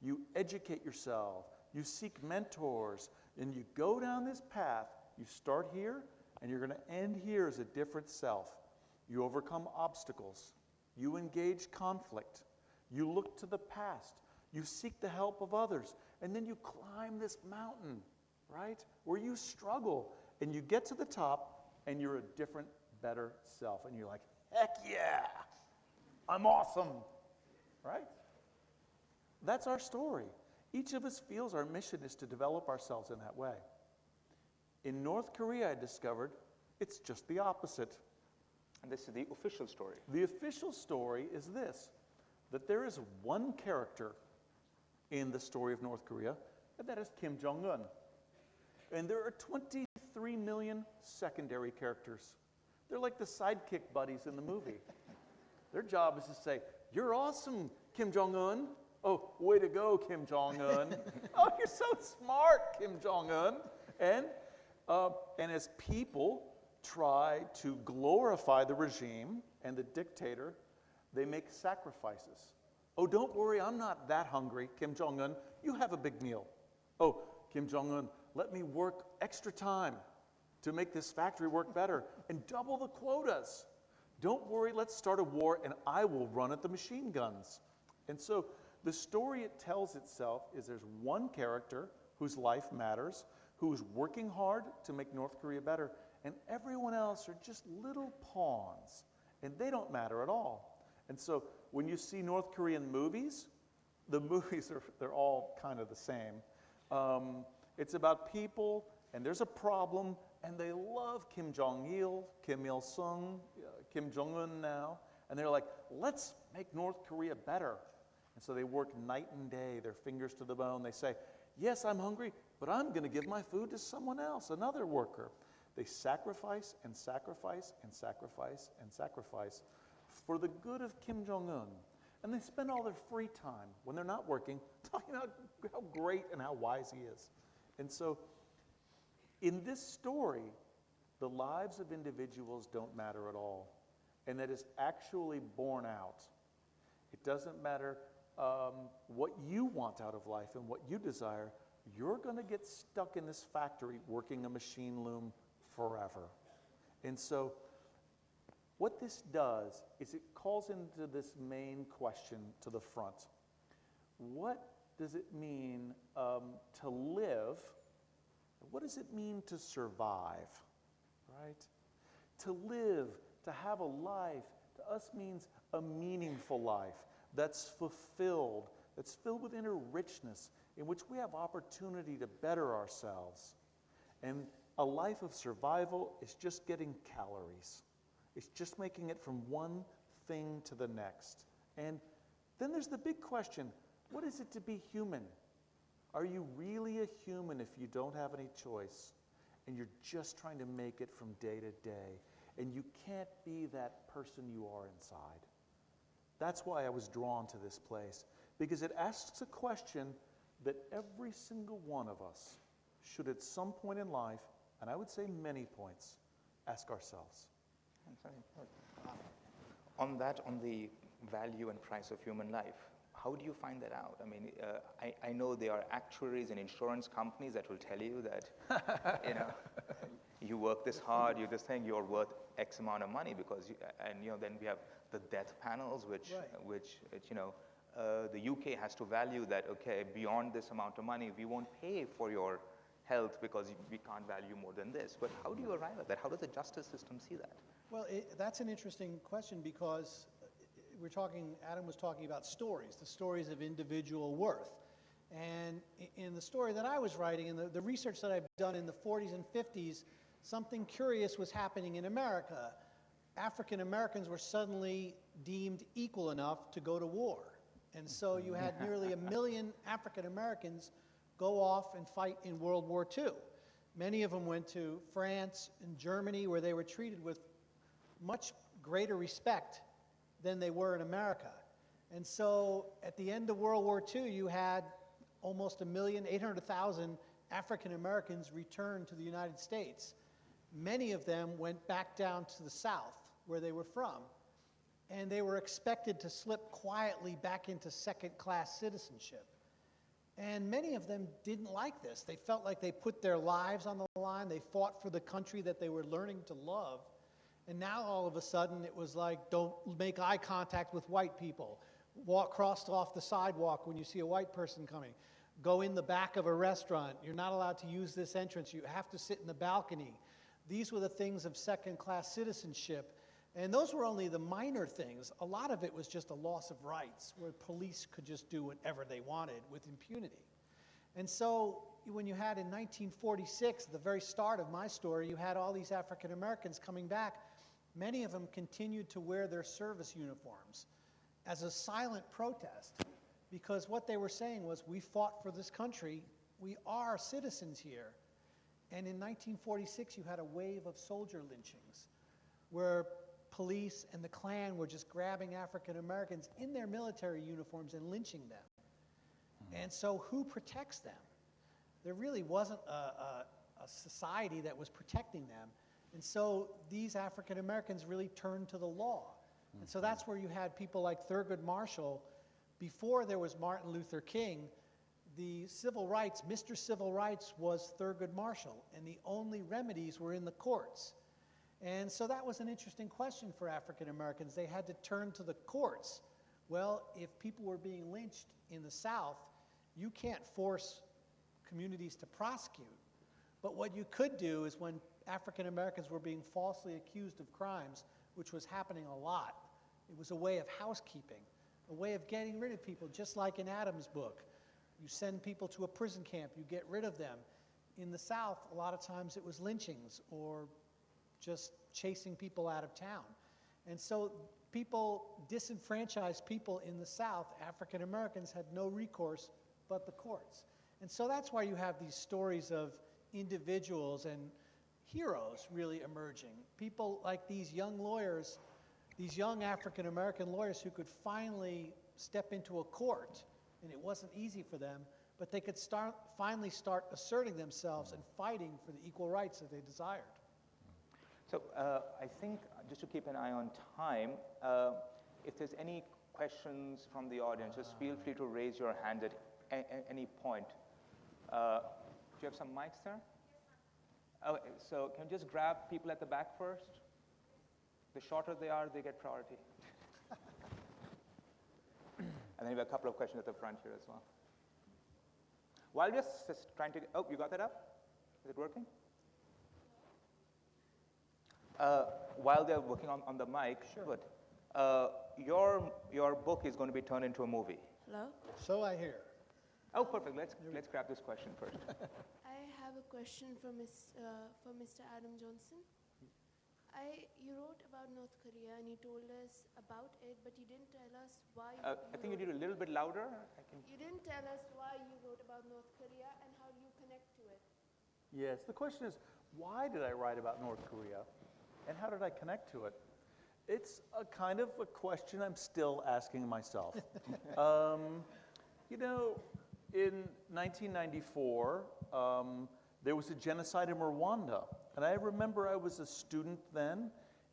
S3: You educate yourself, you seek mentors, and you go down this path. You start here, and you're going to end here as a different self. You overcome obstacles. You engage conflict. You look to the past. You seek the help of others. And then you climb this mountain, right? Where you struggle, and you get to the top, and you're a different, better self. And you're like, heck yeah, I'm awesome, right? That's our story. Each of us feels our mission is to develop ourselves in that way. In North Korea, I discovered it's just the opposite.
S4: And this is the official story.
S3: The official story is this, that there is one character in the story of North Korea, and that is Kim Jong-un. And there are 23 million secondary characters. They're like the sidekick buddies in the movie. Their job is to say, you're awesome, Kim Jong-un. Oh, way to go, Kim Jong-un. Oh, you're so smart, Kim Jong-un. And as people try to glorify the regime and the dictator, they make sacrifices. Oh, don't worry, I'm not that hungry, Kim Jong-un. You have a big meal. Oh, Kim Jong-un, let me work extra time to make this factory work better and double the quotas. Don't worry, let's start a war and I will run at the machine guns. And so The story it tells itself is there's one character whose life matters, who's working hard to make North Korea better, and everyone else are just little pawns, and they don't matter at all. And so when you see North Korean movies, the movies they're all kind of the same. It's about people, and there's a problem, and they love Kim Jong-il, Kim Il-sung, Kim Jong-un now, and they're like, let's make North Korea better. And so they work night and day, their fingers to the bone. They say, yes, I'm hungry, but I'm going to give my food to someone else, another worker. They sacrifice and sacrifice and sacrifice and sacrifice for the good of Kim Jong-un. And they spend all their free time, when they're not working, talking about how great and how wise he is. And so, in this story, the lives of individuals don't matter at all. And that is actually borne out. It doesn't matter what you want out of life and what you desire. You're going to get stuck in this factory working a machine loom forever. And so, what this does is it calls into this main question to the front. What does it mean to live? What does it mean to survive, right? To live, to have a life, to us means a meaningful life that's fulfilled, that's filled with inner richness, in which we have opportunity to better ourselves. And a life of survival is just getting calories. It's just making it from one thing to the next. And then there's the big question, what is it to be human? Are you really a human if you don't have any choice and you're just trying to make it from day to day and you can't be that person you are inside? That's why I was drawn to this place, because it asks a question that every single one of us should at some point in life, and I would say many points, ask ourselves.
S4: On the value and price of human life, how do you find that out? I mean, I know there are actuaries and insurance companies that will tell you that, you work this hard, you just think you're worth X amount of money because, then we have the death panels, which the UK has to value that, okay, beyond this amount of money, we won't pay for your health because we can't value more than this. But how do you arrive at that? How does the justice system see that?
S5: Well, that's an interesting question because Adam was talking about stories, the stories of individual worth. And in the story that I was writing, and the research that I've done in the 40s and 50s, something curious was happening in America. African Americans were suddenly deemed equal enough to go to war. And so you had nearly 1 million African Americans go off and fight in World War II. Many of them went to France and Germany, where they were treated with much greater respect than they were in America. And so at the end of World War II, you had almost 1,800,000 African Americans return to the United States. Many of them went back down to the South, where they were from, and they were expected to slip quietly back into second-class citizenship. And many of them didn't like this. They felt like they put their lives on the line. They fought for the country that they were learning to love. And now all of a sudden it was like, don't make eye contact with white people. Walk crossed off the sidewalk when you see a white person coming. Go in the back of a restaurant. You're not allowed to use this entrance. You have to sit in the balcony. These were the things of second-class citizenship. And those were only the minor things. A lot of it was just a loss of rights, where police could just do whatever they wanted with impunity. And so when you had in 1946, the very start of my story, you had all these African Americans coming back. Many of them continued to wear their service uniforms as a silent protest, because what they were saying was, we fought for this country, we are citizens here. And in 1946, you had a wave of soldier lynchings, where police and the Klan were just grabbing African Americans in their military uniforms and lynching them. And so who protects them? There really wasn't a society that was protecting them. And so these African Americans really turned to the law. And so that's where you had people like Thurgood Marshall. Before there was Martin Luther King, the civil rights, Mr. Civil Rights was Thurgood Marshall, and the only remedies were in the courts. And so that was an interesting question for African Americans. They had to turn to the courts Well, if people were being lynched in the South, you can't force communities to prosecute. But what you could do is when African Americans were being falsely accused of crimes, which was happening a lot, it was a way of housekeeping, a way of getting rid of people, just like in Adam's book. You send people to a prison camp, you get rid of them. In the South, a lot of times it was lynchings or just chasing people out of town. And so disenfranchised people in the South, African Americans, had no recourse but the courts. And so that's why you have these stories of individuals and heroes really emerging. People like these young lawyers, these young African American lawyers who could finally step into a court, and it wasn't easy for them, but they could finally start asserting themselves and fighting for the equal rights that they desired.
S4: So I think, just to keep an eye on time, if there's any questions from the audience, just feel free to raise your hand at any point. Do you have some mics there? Okay, so can you just grab people at the back first? The shorter they are, they get priority. And then we have a couple of questions at the front here as well. While just trying to, oh, you got that up? Is it working? While they're working on the mic,
S5: Sure.
S4: Good. Your book is going to be turned into a movie.
S1: Hello?
S5: So I hear.
S4: Oh, perfect. Let's grab this question first.
S6: I have a question for Mr. Adam Johnson. You wrote about North Korea and you told us about it, but you didn't tell us why.
S4: I think you need a little bit louder.
S6: You didn't tell us why you wrote about North Korea and how you connect to it.
S3: Yes, the question is, why did I write about North Korea, and how did I connect to it? It's a kind of a question I'm still asking myself. You know, in 1994, there was a genocide in Rwanda, and I remember I was a student then,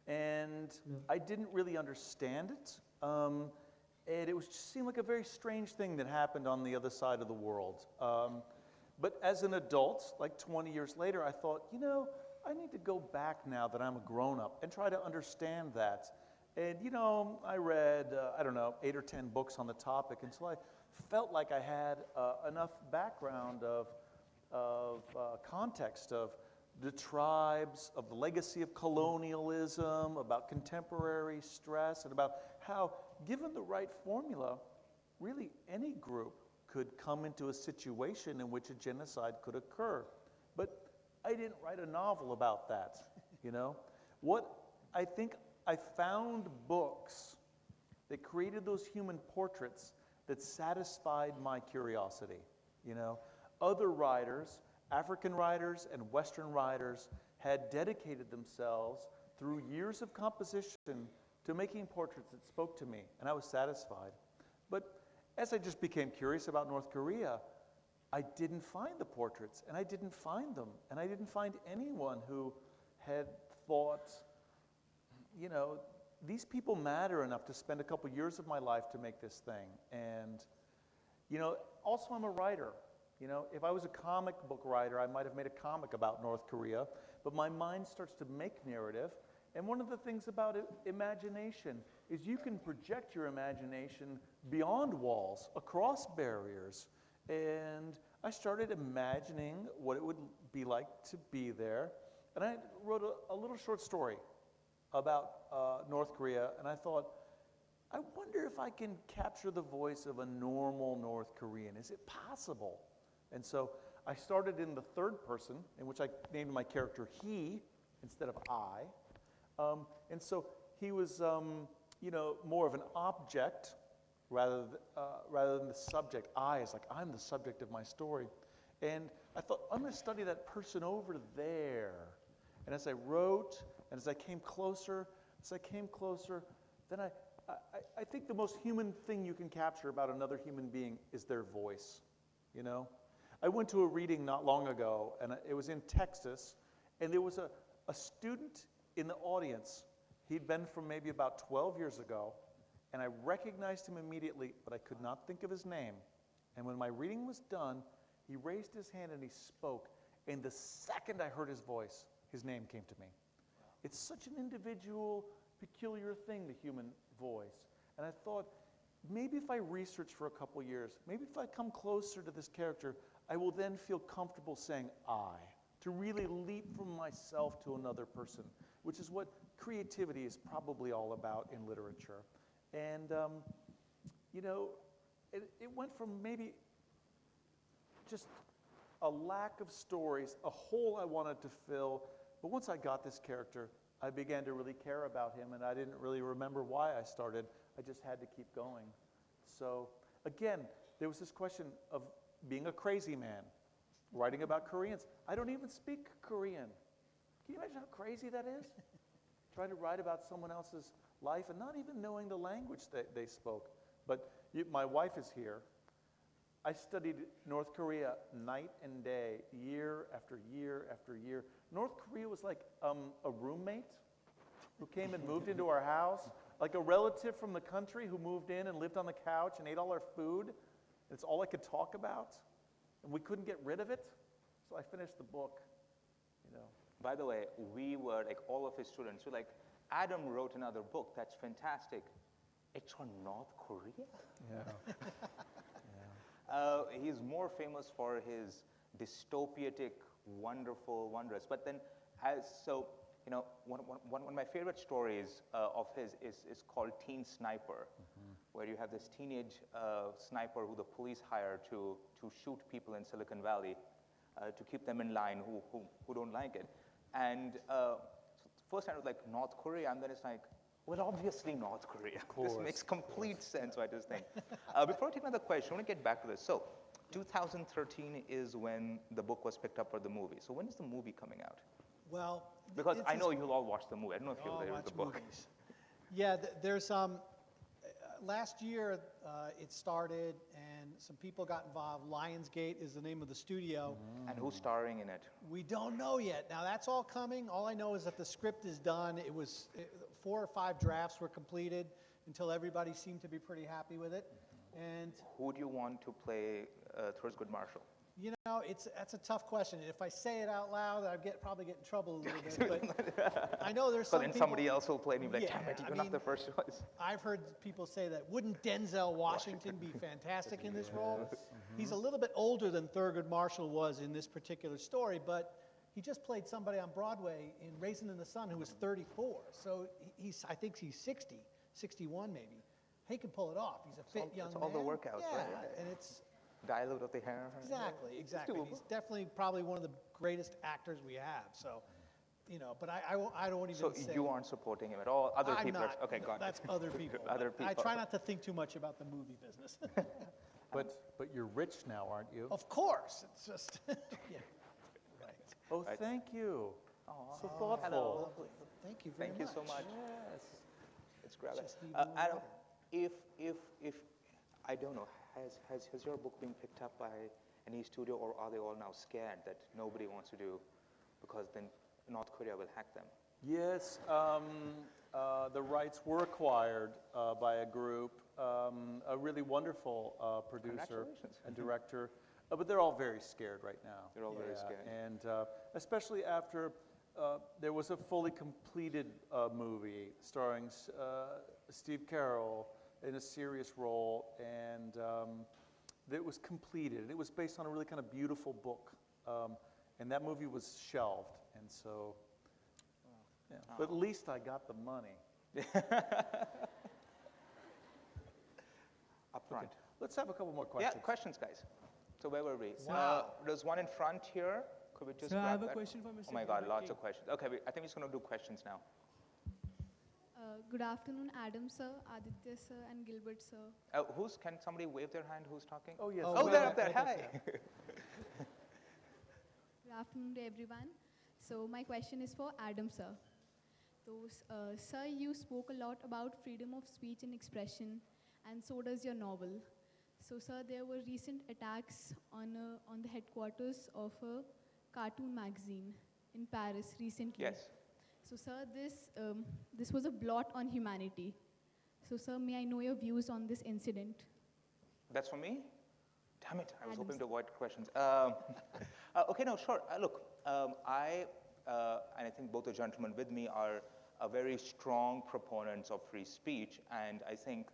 S3: and I didn't really understand it, and it just seemed like a very strange thing that happened on the other side of the world. But as an adult, like 20 years later, I thought, you know, I need to go back now that I'm a grown-up and try to understand that. And, you know, I read, I don't know, 8 or 10 books on the topic until I felt like I had enough background of context of the tribes, of the legacy of colonialism, about contemporary stress, and about how, given the right formula, really any group could come into a situation in which a genocide could occur. But I didn't write a novel about that, you know? What I think I found books that created those human portraits that satisfied my curiosity, you know? Other writers, African writers and Western writers, had dedicated themselves through years of composition to making portraits that spoke to me, and I was satisfied. But as I just became curious about North Korea, I didn't find the portraits, and I didn't find them, and I didn't find anyone who had thought, you know, these people matter enough to spend a couple years of my life to make this thing. And, you know, also I'm a writer. You know, if I was a comic book writer, I might have made a comic about North Korea, but my mind starts to make narrative. And one of the things about imagination is you can project your imagination beyond walls, across barriers. And I started imagining what it would be like to be there. And I wrote a little short story about North Korea, and I thought, I wonder if I can capture the voice of a normal North Korean. Is it possible? And so I started in the third person, in which I named my character he instead of I. And so he was, you know, more of an object rather than the subject. I is like, I'm the subject of my story. And I thought, I'm going to study that person over there. And as I wrote, and as I came closer, then I think the most human thing you can capture about another human being is their voice, you know? I went to a reading not long ago, and it was in Texas, and there was a student in the audience. He'd been from maybe about 12 years ago, and I recognized him immediately, but I could not think of his name. And when my reading was done, he raised his hand and he spoke, and the second I heard his voice, his name came to me. It's such an individual, peculiar thing, the human voice. And I thought, maybe if I research for a couple years, maybe if I come closer to this character, I will then feel comfortable saying I, to really leap from myself to another person, which is what creativity is probably all about in literature. And, it went from maybe just a lack of stories, a hole I wanted to fill. But once I got this character, I began to really care about him, and I didn't really remember why I started. I just had to keep going. So again, there was this question of being a crazy man, writing about Koreans. I don't even speak Korean. Can you imagine how crazy that is? Trying to write about someone else's life and not even knowing the language that they spoke. But my wife is here. I studied North Korea night and day, year after year after year. North Korea was like a roommate who came and moved into our house, like a relative from the country who moved in and lived on the couch and ate all our food. It's all I could talk about, and we couldn't get rid of it. So I finished the book,
S4: By the way, we were, like all of his students, were like, Adam wrote another book, that's fantastic. It's on North Korea?
S3: Yeah.
S4: He's more famous for his dystopiatic, wonderful, wondrous. But then, one of my favorite stories of his is called Teen Sniper, where you have this teenage sniper who the police hire to shoot people in Silicon Valley to keep them in line who don't like it. And first I was like, North Korea, and then it's like, well, obviously North Korea. This makes complete sense, I just think. Before I take another question, I want to get back to this. So, 2013 is when the book was picked up for the movie. So when is the movie coming out?
S5: Well,
S4: Because I know you'll all watch the movie. I don't know if you'll read the book.
S5: Movies. Yeah, there's last year it started and some people got involved. Lionsgate is the name of the studio.
S4: And who's starring in it?
S5: We don't know yet. Now that's all coming. All I know is that the script is done. 4 or 5 drafts were completed until everybody seemed to be pretty happy with it. And
S4: Who do you want to play Thurgood Marshall?
S5: that's a tough question. And if I say it out loud, probably get in trouble a little bit. But I know there's some
S4: But then
S5: people,
S4: somebody else will play and you'll be like,
S5: Yeah,
S4: damn it,
S5: I
S4: you're not
S5: mean-
S4: the first choice.
S5: I've heard people say that wouldn't Denzel Washington be fantastic in this role? He's a little bit older than Thurgood Marshall was in this particular story, but he just played somebody on Broadway in Raisin in the Sun who was 34. So I think he's 60, 61 maybe. He can pull it off. He's a fit young
S4: it's
S5: man.
S4: all the workouts,
S5: yeah,
S4: right?
S5: And it's
S4: Dilute of the hair.
S5: exactly.
S4: doable.
S5: He's definitely probably one of the greatest actors we have. So, but I don't even
S4: So
S5: say.
S4: you aren't supporting him at all? Other
S5: I'm
S4: people
S5: not.
S4: are, okay, got it.
S5: That's other people.
S4: Other people.
S5: I try not to think too much about the movie business.
S3: But you're rich now, aren't you?
S5: Of course, it's just yeah. Right.
S3: Oh, thank you. So thoughtful.
S4: Hello.
S5: Thank you very
S4: Thank you
S5: much.
S4: so much.
S3: Yes.
S4: Let's grab it.
S5: Just need
S4: Adam,
S5: water.
S4: if I don't know, has your book been picked up by any studio, or are they all now scared that nobody wants to do because then North Korea will hack them?
S3: Yes, the rights were acquired by a group, a really wonderful producer
S4: Congratulations.
S3: and director, but they're all very scared right now.
S4: They're all very scared.
S3: And especially after there was a fully completed movie starring Steve Carell in a serious role, and it was completed. It was based on a really kind of beautiful book, and that movie was shelved, and so, yeah. But at least I got the money.
S4: Up front.
S3: Okay. Let's have a couple more questions.
S4: Yeah, questions, guys. So where were we?
S5: Wow.
S4: There's one in front here. Could we just
S1: Sir, I
S4: grab
S1: have a
S4: that?
S1: question for Mr.
S4: Oh my God,
S1: Gilbert
S4: lots
S1: King.
S4: of questions. Okay, I think we're just going to do questions now.
S7: Good afternoon, Adam sir, Aditya sir, and Gilbert sir.
S4: Can somebody wave their hand who's talking?
S3: Oh, yes.
S4: Oh, they're up there. Hi.
S7: Good afternoon to everyone. So my question is for Adam sir. So, sir, you spoke a lot about freedom of speech and expression, and so does your novel. So, sir, there were recent attacks on the headquarters of a cartoon magazine in Paris recently.
S4: Yes.
S7: So, sir, this was a blot on humanity. So, sir, may I know your views on this incident?
S4: That's for me? Damn it, I was
S7: Adam,
S4: hoping
S7: sir.
S4: to avoid questions. Okay, no, sure. Look, I, and I think both the gentlemen with me are very strong proponents of free speech, and I think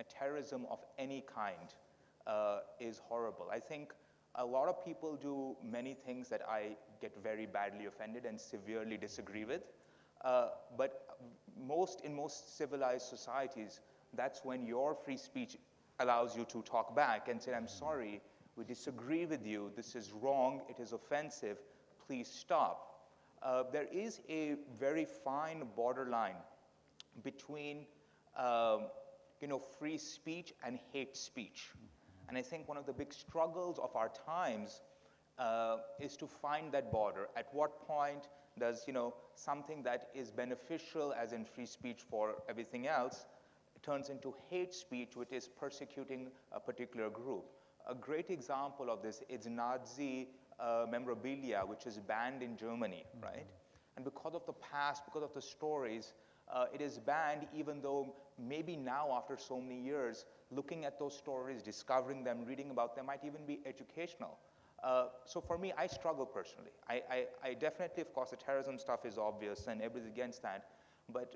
S4: terrorism of any kind is horrible. I think a lot of people do many things that I get very badly offended and severely disagree with. But in most civilized societies, that's when your free speech allows you to talk back and say, I'm sorry, we disagree with you, this is wrong, it is offensive, please stop. There is a very fine borderline between free speech and hate speech. And I think one of the big struggles of our times is to find that border. At what point does something that is beneficial, as in free speech for everything else, turns into hate speech, which is persecuting a particular group? A great example of this is Nazi memorabilia, which is banned in Germany, right? And because of the past, because of the stories, it is banned, even though maybe now, after so many years, looking at those stories, discovering them, reading about them might even be educational. So for me, I struggle personally. I definitely, of course, the terrorism stuff is obvious and everybody's against that. But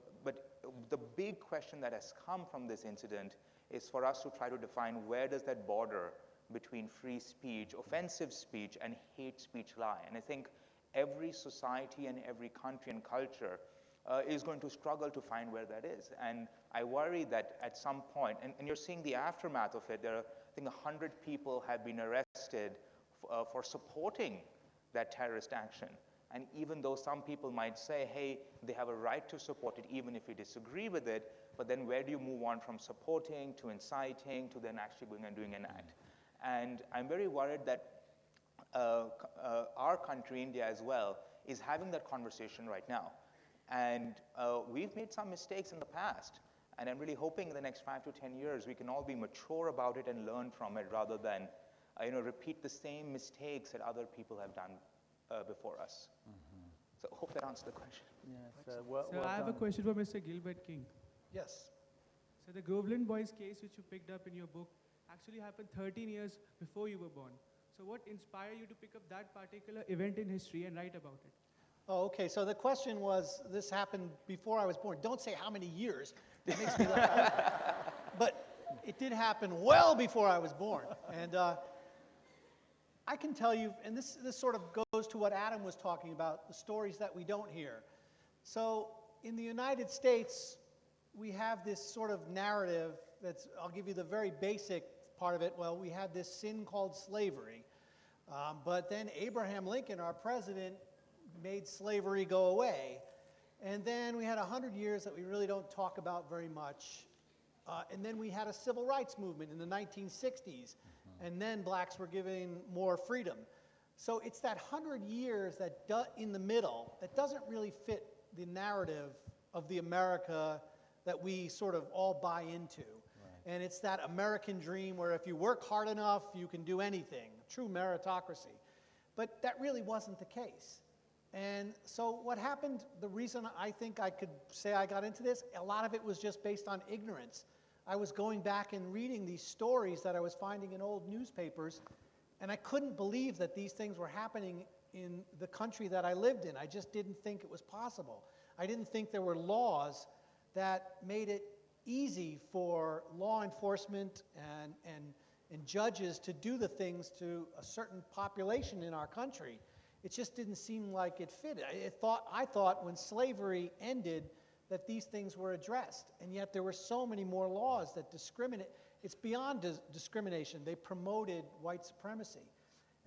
S4: the big question that has come from this incident is for us to try to define where does that border between free speech, offensive speech, and hate speech lie. And I think every society and every country and culture is going to struggle to find where that is. And I worry that at some point, and you're seeing the aftermath of it, there are, I think, 100 people have been arrested for supporting that terrorist action. And even though some people might say, hey, they have a right to support it even if we disagree with it, but then where do you move on from supporting to inciting to then actually going and doing an act? And I'm very worried that our country, India as well, is having that conversation right now. And we've made some mistakes in the past. And I'm really hoping in the next 5 to 10 years we can all be mature about it and learn from it rather than repeat the same mistakes that other people have done before us. So I hope that answers the question.
S3: Yes,
S8: So I have a question for Mr. Gilbert King.
S5: Yes.
S8: So the Groveland Boys case, which you picked up in your book, actually happened 13 years before you were born. So what inspired you to pick up that particular event in history and write about it?
S5: Oh, okay. So the question was, this happened before I was born. Don't say how many years. That makes me laugh. But it did happen well before I was born. And I can tell you, and this sort of goes to what Adam was talking about, the stories that we don't hear. So in the United States, we have this sort of narrative that's, I'll give you the very basic part of it. Well, we had this sin called slavery. But then Abraham Lincoln, our president, made slavery go away. And then we had 100 years that we really don't talk about very much. And then we had a civil rights movement in the 1960s. And then blacks were given more freedom. So it's that 100 years that in the middle that doesn't really fit the narrative of the America that we sort of all buy into. Right. And it's that American dream where if you work hard enough, you can do anything, true meritocracy. But that really wasn't the case. And so what happened, the reason I think I could say I got into this, a lot of it was just based on ignorance. I was going back and reading these stories that I was finding in old newspapers, and I couldn't believe that these things were happening in the country that I lived in. I just didn't think it was possible. I didn't think there were laws that made it easy for law enforcement and judges to do the things to a certain population in our country. It just didn't seem like it fit. I thought when slavery ended that these things were addressed, and yet there were so many more laws that discriminate. It's beyond discrimination. They promoted white supremacy.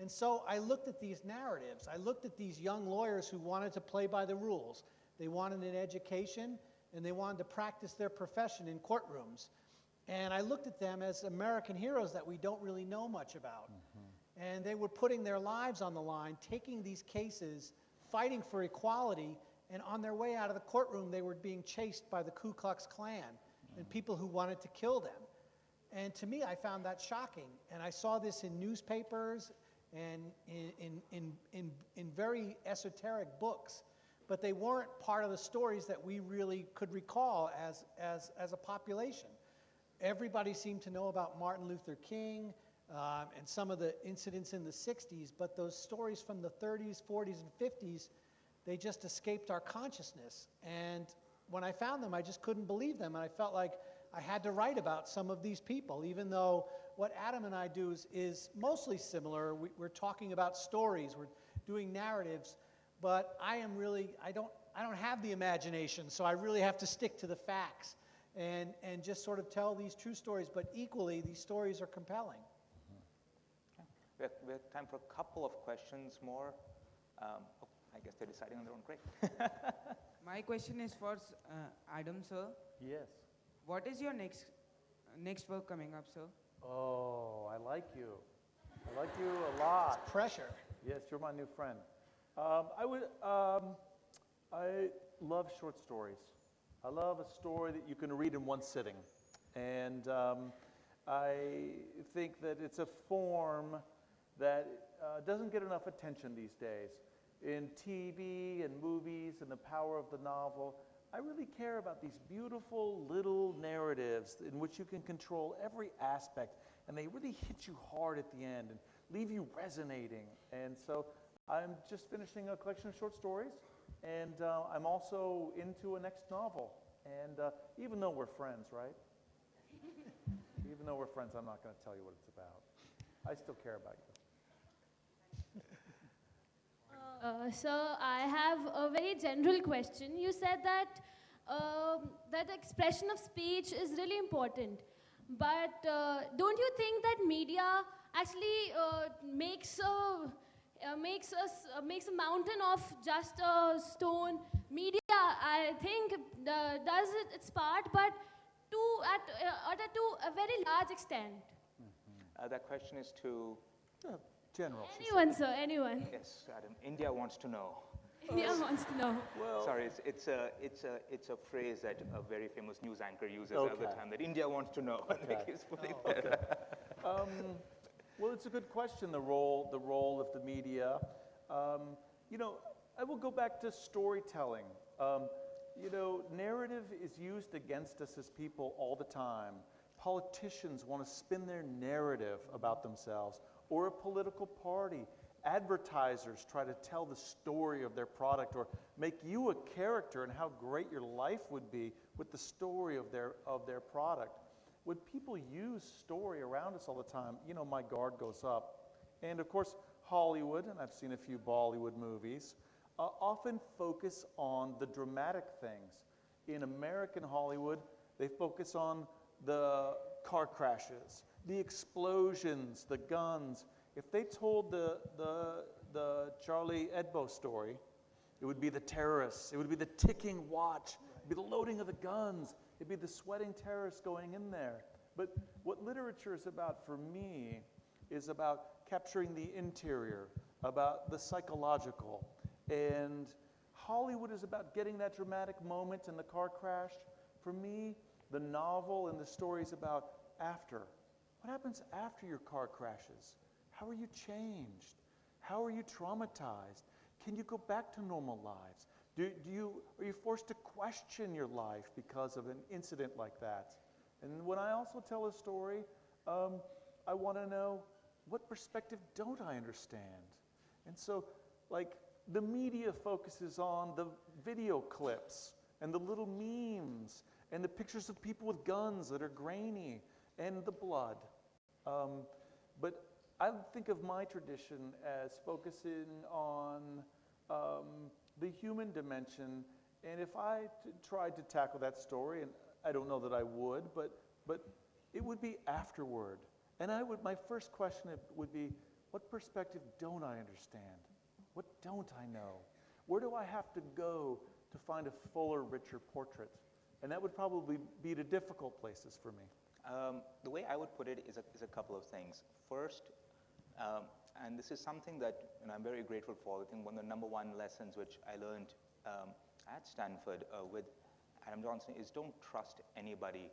S5: And so I looked at these narratives. I looked at these young lawyers who wanted to play by the rules. They wanted an education, and they wanted to practice their profession in courtrooms. And I looked at them as American heroes that we don't really know much about. And they were putting their lives on the line, taking these cases, fighting for equality, and on their way out of the courtroom, they were being chased by the Ku Klux Klan and people who wanted to kill them. And to me, I found that shocking. And I saw this in newspapers and in very esoteric books, but they weren't part of the stories that we really could recall as a population. Everybody seemed to know about Martin Luther King, and some of the incidents in the 60s, but those stories from the 30s, 40s, and 50s, they just escaped our consciousness. And when I found them, I just couldn't believe them. And I felt like I had to write about some of these people, even though what Adam and I do is mostly similar. We're talking about stories, we're doing narratives, but I don't have the imagination, so I really have to stick to the facts and just sort of tell these true stories, but equally, these stories are compelling.
S4: We have time for a couple of questions more. I guess they're deciding on their own. Great.
S9: My question is for Adam, sir.
S3: Yes.
S9: What is your next work coming up, sir?
S3: Oh, I like you. I like you a lot.
S5: Pressure.
S3: Yes, you're my new friend. I love short stories. I love a story that you can read in one sitting. And I think that it's a form that doesn't get enough attention these days. In TV and movies and the power of the novel, I really care about these beautiful little narratives in which you can control every aspect, and they really hit you hard at the end and leave you resonating. And so I'm just finishing a collection of short stories, and I'm also into a next novel. And even though we're friends, right? Even though we're friends, I'm not going to tell you what it's about. I still care about you.
S10: Sir, I have a very general question. You said that that expression of speech is really important, but don't you think that media actually makes a mountain of just a stone? Media, I think, does its part, but to a very large extent.
S4: That question is to
S3: General.
S10: Anyone, sir, anyone.
S4: yes, Adam. India wants to know.
S10: India wants to know.
S3: Well,
S4: Sorry, it's a phrase that a very famous news anchor uses all the
S3: Okay.
S4: time. That India wants to know. And
S3: Okay.
S4: he keeps putting that.
S3: well, it's a good question. The role of the media. I will go back to storytelling. Narrative is used against us as people all the time. Politicians want to spin their narrative about themselves, or a political party. Advertisers try to tell the story of their product or make you a character and how great your life would be with the story of their product. When people use story around us all the time, my guard goes up. And of course, Hollywood, and I've seen a few Bollywood movies, often focus on the dramatic things. In American Hollywood, they focus on the car crashes, the explosions, the guns. If they told the Charlie Hebdo story, it would be the terrorists. It would be the ticking watch. It would be the loading of the guns. It would be the sweating terrorists going in there. But what literature is about for me is about capturing the interior, about the psychological. And Hollywood is about getting that dramatic moment in the car crash. For me, the novel and the story is about after. What happens after your car crashes? How are you changed? How are you traumatized? Can you go back to normal lives? Are you forced to question your life because of an incident like that? And when I also tell a story, I want to know, what perspective don't I understand? And so, the media focuses on the video clips and the little memes and the pictures of people with guns that are grainy and the blood. But I think of my tradition as focusing on the human dimension. And if I tried to tackle that story, and I don't know that I would, but it would be afterward. And my first question would be, what perspective don't I understand? What don't I know? Where do I have to go to find a fuller, richer portrait? And that would probably be the difficult places for me.
S4: The way I would put it is a couple of things. First, and this is something that I'm very grateful for. I think one of the number one lessons which I learned at Stanford with Adam Johnson is don't trust anybody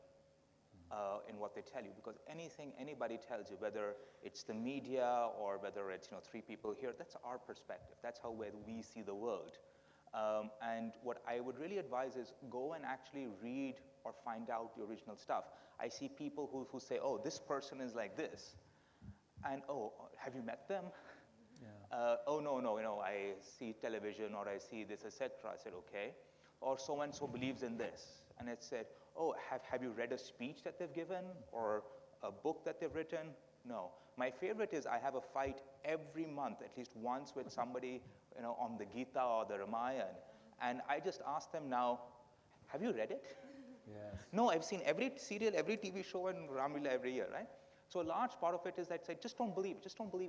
S4: in what they tell you, because anything anybody tells you, whether it's the media or whether it's three people here, that's our perspective. That's how we see the world. And what I would really advise is go and actually read or find out the original stuff. I see people who say, oh, this person is like this. And, oh, have you met them?
S3: Yeah.
S4: Oh, no, I see television or I see this, etc. I said, okay. Or so-and-so believes in this. and it said, oh, have you read a speech that they've given or a book that they've written? No. My favorite is I have a fight every month, at least once, with somebody on the Gita or the Ramayana, and I just ask them now, have you read it?
S3: Yes.
S4: No, I've seen every serial, every TV show, and Ramlila every year, right? So a large part of it is that say, just don't believe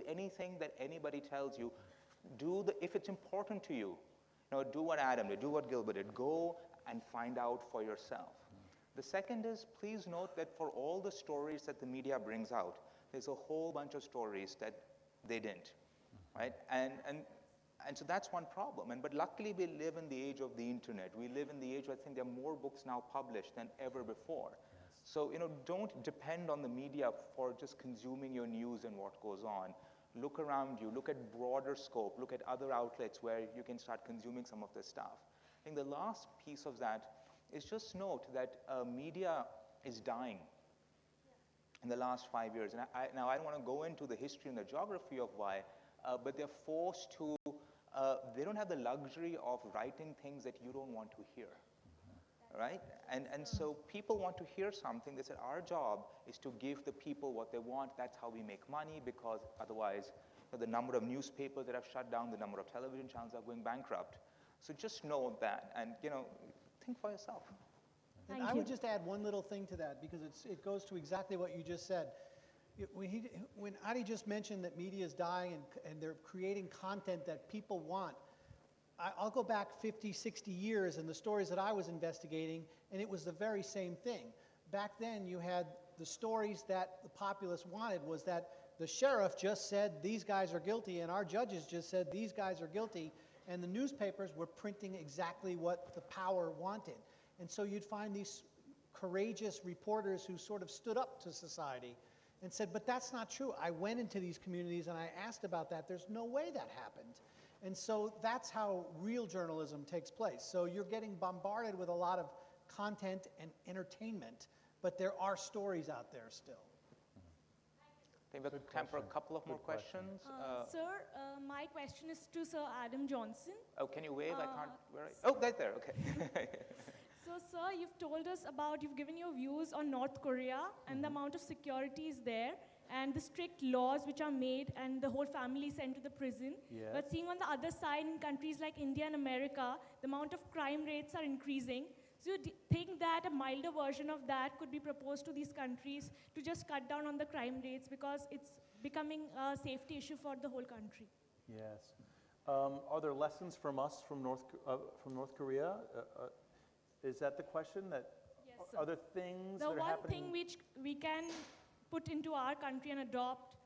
S4: anything that anybody tells you. If it's important to you, do what Adam did, do what Gilbert did. Go and find out for yourself. The second is, please note that for all the stories that the media brings out, there's a whole bunch of stories that they didn't, right? And so that's one problem. But luckily, we live in the age of the internet. We live in the age where I think there are more books now published than ever before. Yes. So don't depend on the media for just consuming your news and what goes on. Look around you. Look at broader scope. Look at other outlets where you can start consuming some of this stuff. I think the last piece of that is just note that media is dying in the last 5 years. And now I don't want to go into the history and the geography of why, but they're forced to, they don't have the luxury of writing things that you don't want to hear, right? And so people want to hear something. They said, our job is to give the people what they want. That's how we make money, because otherwise the number of newspapers that have shut down, the number of television channels are going bankrupt. So just know that, and think for yourself.
S5: And I would just add one little thing to that, because it goes to exactly what you just said. When Adi just mentioned that media is dying and they're creating content that people want, I'll go back 50, 60 years in the stories that I was investigating, and it was the very same thing. Back then, you had the stories that the populace wanted was that the sheriff just said, these guys are guilty, and our judges just said, these guys are guilty, and the newspapers were printing exactly what the power wanted. And so you'd find these courageous reporters who sort of stood up to society and said, but that's not true. I went into these communities and I asked about that. There's no way that happened. And so that's how real journalism takes place. So you're getting bombarded with a lot of content and entertainment, but there are stories out there still.
S4: I think we have time for a couple of more questions.
S11: Sir, my question is to Sir Adam Johnson.
S4: Oh, can you wave? I can't. Where oh, right there. Okay.
S11: So, sir, you've given your views on North Korea and the amount of security is there and the strict laws which are made and the whole family sent to the prison.
S3: Yes.
S11: But seeing on the other side, in countries like India and America, the amount of crime rates are increasing. So you think that a milder version of that could be proposed to these countries to just cut down on the crime rates, because it's becoming a safety issue for the whole country?
S3: Yes. Are there lessons from us from North Korea? Is that the question? That
S11: yes,
S3: are there things
S11: the
S3: that are
S11: one
S3: happening?
S11: thing which we can put into our country and adopt,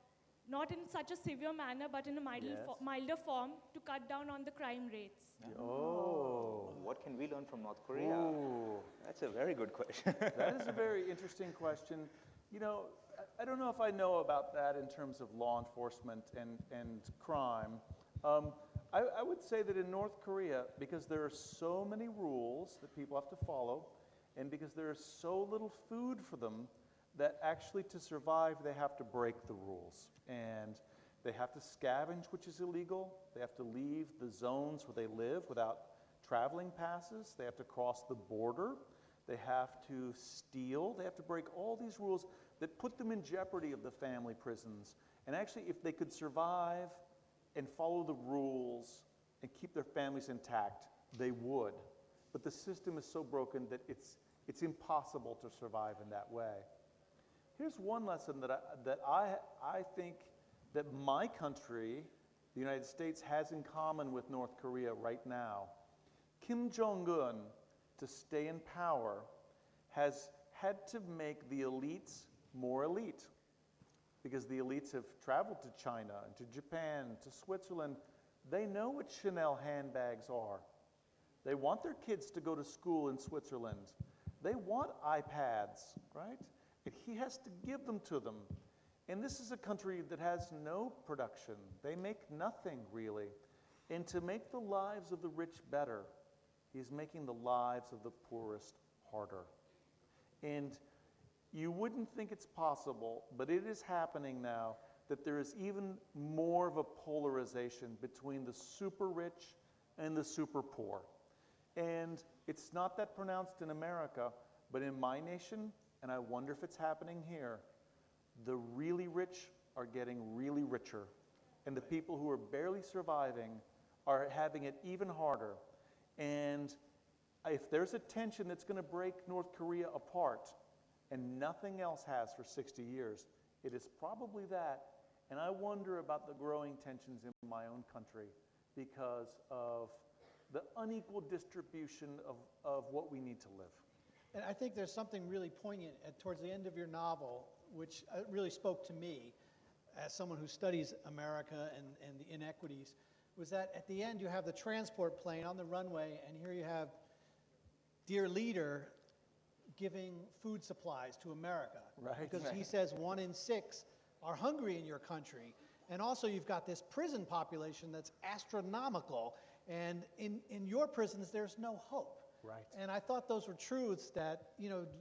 S11: not in such a severe manner, but in a milder form, to cut down on the crime rates?
S3: Oh.
S4: What can we learn from North Korea?
S3: Ooh.
S4: That's a very good question.
S3: That is a very interesting question. I don't know if I know about that in terms of law enforcement and crime. I would say that in North Korea, because there are so many rules that people have to follow, and because there is so little food for them, that actually to survive, they have to break the rules. And they have to scavenge, which is illegal. They have to leave the zones where they live without traveling passes. They have to cross the border. They have to steal. They have to break all these rules that put them in jeopardy of the family prisons. And actually, if they could survive and follow the rules and keep their families intact, they would. But the system is so broken that it's impossible to survive in that way. Here's one lesson that I think that my country, the United States, has in common with North Korea right now. Kim Jong-un, to stay in power, has had to make the elites more elite, because the elites have traveled to China, and to Japan, to Switzerland. They know what Chanel handbags are. They want their kids to go to school in Switzerland. They want iPads, right? And he has to give them to them. And this is a country that has no production. They make nothing, really. And to make the lives of the rich better, he's making the lives of the poorest harder. And you wouldn't think it's possible, but it is happening now, that there is even more of a polarization between the super rich and the super poor. And it's not that pronounced in America, but in my nation, and I wonder if it's happening here, the really rich are getting really richer. And the people who are barely surviving are having it even harder. And if there's a tension that's going to break North Korea apart, and nothing else has for 60 years, it is probably that. And I wonder about the growing tensions in my own country because of the unequal distribution of what we need to live.
S5: And I think there's something really poignant towards the end of your novel, which really spoke to me as someone who studies America and the inequities, was that at the end you have the transport plane on the runway, and here you have Dear Leader giving food supplies to America.
S3: Right.
S5: Because he says 1 in 6 are hungry in your country. And also you've got this prison population that's astronomical, and in your prisons there's no hope.
S3: Right.
S5: And I thought those were truths that,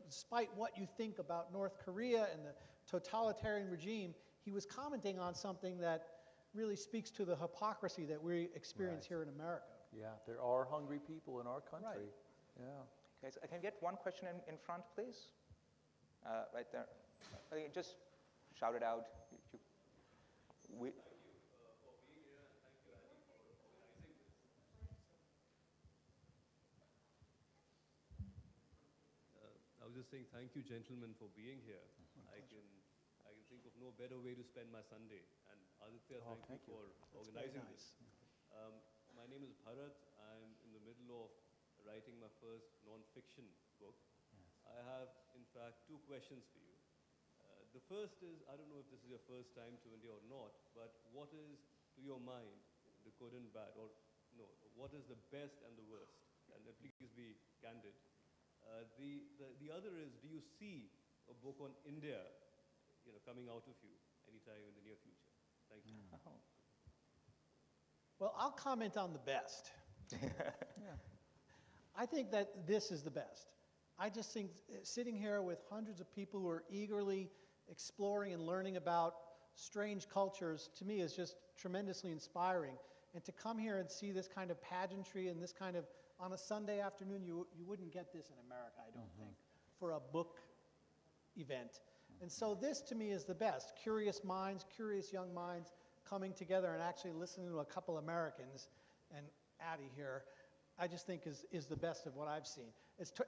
S5: despite what you think about North Korea and the totalitarian regime, he was commenting on something that really speaks to the hypocrisy that we experience here in America.
S3: Yeah, there are hungry people in our country.
S5: Right.
S3: Yeah.
S4: Guys, I can get one question in front, please? Right there. Just shout it out.
S12: I was just saying thank you, gentlemen, for being here. I can think of no better way to spend my Sunday. And Aditya, thank you for organizing this. My name is Bharat. I'm in the middle of writing my first non-fiction book. I have, in fact, 2 questions for you. The first is, I don't know if this is your first time to India or not, but what is, to your mind, the good and bad, or no, what is the best and the worst? And please be candid. The other is, do you see a book on India, coming out of you anytime in the near future? Thank you.
S5: Well, I'll comment on the best. I think that this is the best. I just think sitting here with hundreds of people who are eagerly exploring and learning about strange cultures, to me, is just tremendously inspiring. And to come here and see this kind of pageantry and this kind of, on a Sunday afternoon, you wouldn't get this in America, I don't think, for a book event. And so this, to me, is the best. Curious minds, curious young minds coming together and actually listening to a couple Americans, and Addie here, I just think is the best of what I've seen.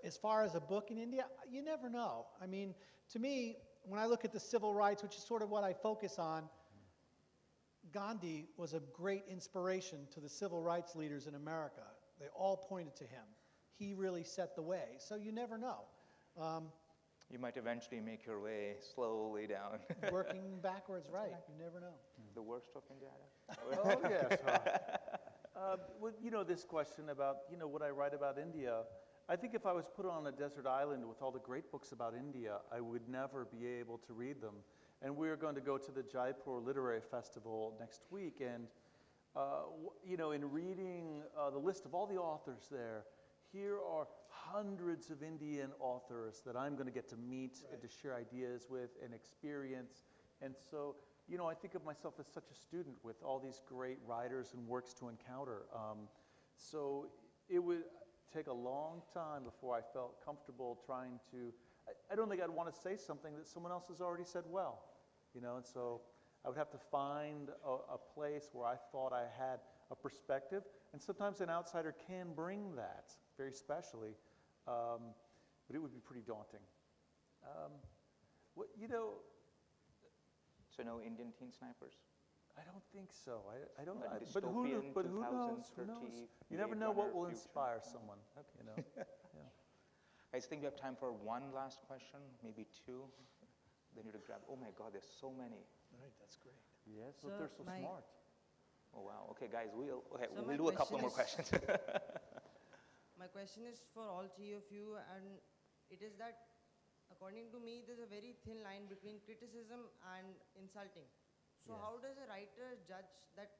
S5: As far as a book in India, you never know. I mean, to me, when I look at the civil rights, which is sort of what I focus on, Gandhi was a great inspiration to the civil rights leaders in America. They all pointed to him. He really set the way. So you never know.
S4: You might eventually make your way slowly down.
S5: Working backwards, right. You never know.
S4: The worst of India.
S3: Oh, yes. Well, this question about, what I write about India, I think if I was put on a desert island with all the great books about India, I would never be able to read them. And we're going to go to the Jaipur Literary Festival next week, and, in reading the list of all the authors there, here are hundreds of Indian authors that I'm going to get to meet and to share ideas with and experience. And so, I think of myself as such a student with all these great writers and works to encounter. So it would take a long time before I felt comfortable trying to, I don't think I'd want to say something that someone else has already said well, and so I would have to find a place where I thought I had a perspective, and sometimes an outsider can bring that, very specially, but it would be pretty daunting.
S4: So no Indian teen snipers?
S3: I don't think so. I don't.
S4: Like
S3: But who
S4: dystopian
S3: knows? Who knows?
S4: 2030
S3: You never
S4: Blade
S3: know what
S4: Runner
S3: will
S4: future.
S3: inspire someone. Yeah.
S4: I think we have time for one last question, maybe 2. Then you to grab. Oh my God, there's so many.
S5: Right, that's great.
S3: Yes,
S13: So
S3: but they're so smart.
S4: Oh wow. Okay, guys, we'll
S13: So
S4: we'll
S13: my
S4: do a couple more
S13: question
S4: questions.
S13: My question is for all 3 of you, and it is that, according to me, there's a very thin line between criticism and insulting. So
S3: Yes.
S13: how does a writer judge that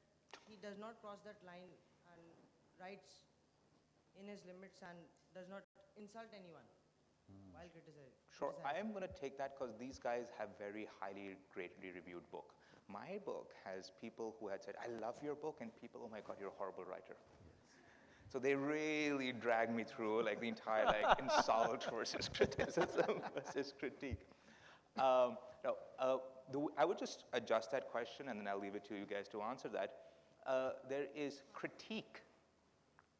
S13: he does not cross that line and writes in his limits and does not insult anyone while criticizing?
S4: Sure, I am going to take that because these guys have very highly greatly reviewed book. My book has people who had said, I love your book, and people, oh my God, you're a horrible writer. So they really dragged me through like the entire like insult versus criticism versus critique. No, I would just adjust that question and then I'll leave it to you guys to answer that. There is critique,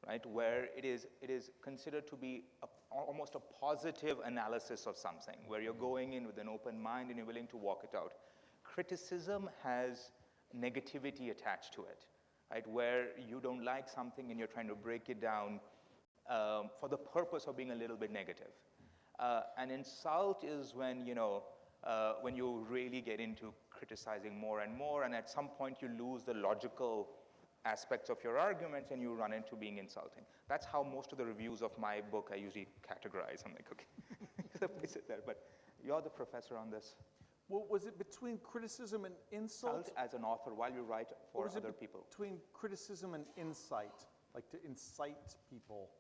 S4: right, where it is considered to be almost a positive analysis of something, where you're going in with an open mind and you're willing to walk it out. Criticism has negativity attached to it, right, where you don't like something and you're trying to break it down for the purpose of being a little bit negative. An insult is when, when you really get into criticizing more and more, and at some point you lose the logical aspects of your arguments and you run into being insulting. That's how most of the reviews of my book I usually categorize. I'm like, okay, but you're the professor on this.
S3: Well, was it between criticism and insult?
S4: As an author, while you write for other people.
S3: Between criticism and insight, like to incite people?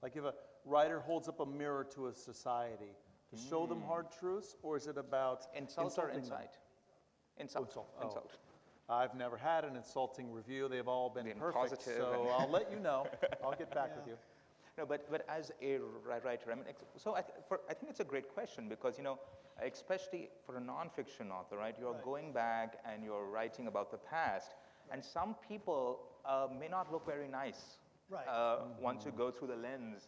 S3: Like if a writer holds up a mirror to a society, to show them hard truths, or is it about
S4: insult or
S3: insulting
S4: insight?
S3: them?
S4: Insult. Insult.
S3: I've never had an insulting review. They've all been perfect,
S4: positive
S3: so I'll let you know. I'll get back with you.
S4: No, but as a writer, I mean, so I think it's a great question because, especially for a nonfiction author, right? You're going back and you're writing about the past, and some people may not look very nice once you go through the lens,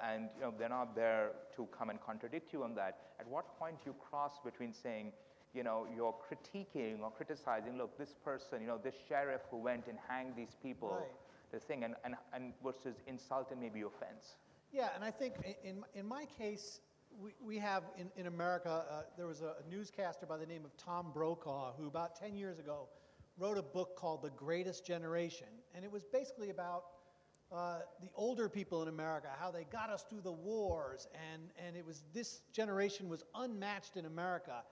S4: and they're not there to come and contradict you on that. At what point do you cross between saying, you're critiquing or criticizing, look, this person, this sheriff who went and hanged these people, the thing, and versus insult and maybe offense?
S5: Yeah, and I think in my case, we have in America, there was a newscaster by the name of Tom Brokaw who about 10 years ago wrote a book called The Greatest Generation. And it was basically about the older people in America, how they got us through the wars. And it was, this generation was unmatched in America.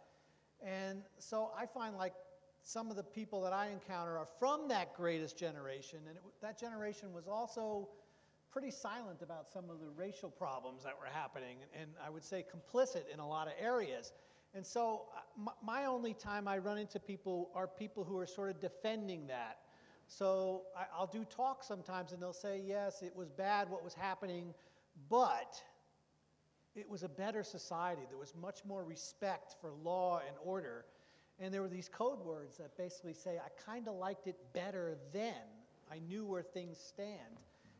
S5: And so I find like some of the people that I encounter are from that greatest generation. And that generation was also pretty silent about some of the racial problems that were happening, and I would say complicit in a lot of areas. And so my only time I run into people are people who are sort of defending that. So I'll do talks sometimes and they'll say, yes, it was bad what was happening, but it was a better society. There was much more respect for law and order. And there were these code words that basically say, I kind of liked it better then. I knew where things stand.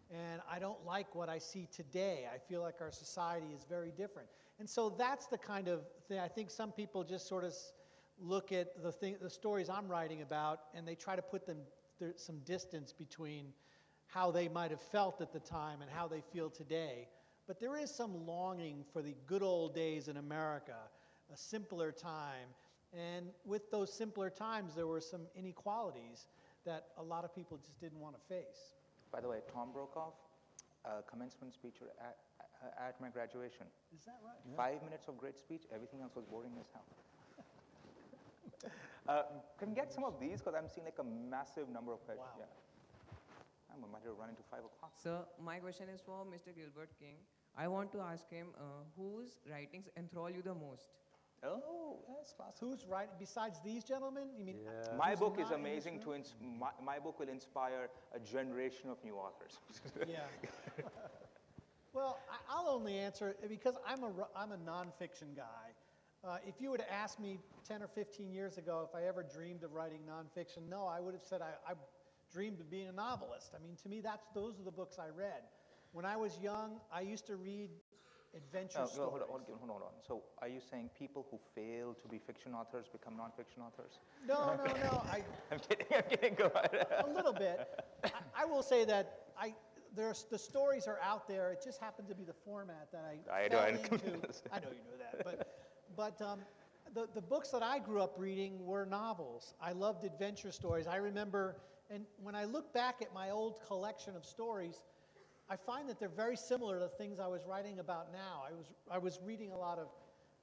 S5: And I don't like what I see today. I feel like our society is very different. And so that's the kind of thing. I think some people just sort of look at the stories I'm writing about, and they try to put some distance between how they might have felt at the time and how they feel today. But there is some longing for the good old days in America, a simpler time. And with those simpler times, there were some inequalities that a lot of people just didn't want to face.
S4: By the way, Tom Brokaw, commencement speech at my graduation.
S5: Is that right?
S4: Yeah. 5 minutes of great speech, everything else was boring as hell. Can we get some of these? Because I'm seeing like a massive number of questions.
S5: Wow.
S4: Yeah. I might have run into 5 o'clock.
S14: Sir, my question is for Mr. Gilbert King. I want to ask him, whose writings enthrall you the most?
S4: Oh, yes, classic.
S5: Who's writing, besides these gentlemen? You mean?
S3: Yeah.
S4: My book is amazing my book will inspire a generation of new authors.
S5: Yeah. Well, I'll only answer because I'm a nonfiction guy. If you would have asked me 10 or 15 years ago if I ever dreamed of writing nonfiction, no, I would have said I dreamed of being a novelist. I mean, to me, those are the books I read. When I was young, I used to read adventure stories.
S4: Hold on. So are you saying people who fail to be fiction authors become non-fiction authors?
S5: No.
S4: I'm kidding, go ahead.
S5: A little bit. I will say that the stories are out there. It just happened to be the format that I fell into. I know you know that. But the books that I grew up reading were novels. I loved adventure stories. I remember, and when I look back at my old collection of stories, I find that they're very similar to the things I was writing about now. I was reading a lot of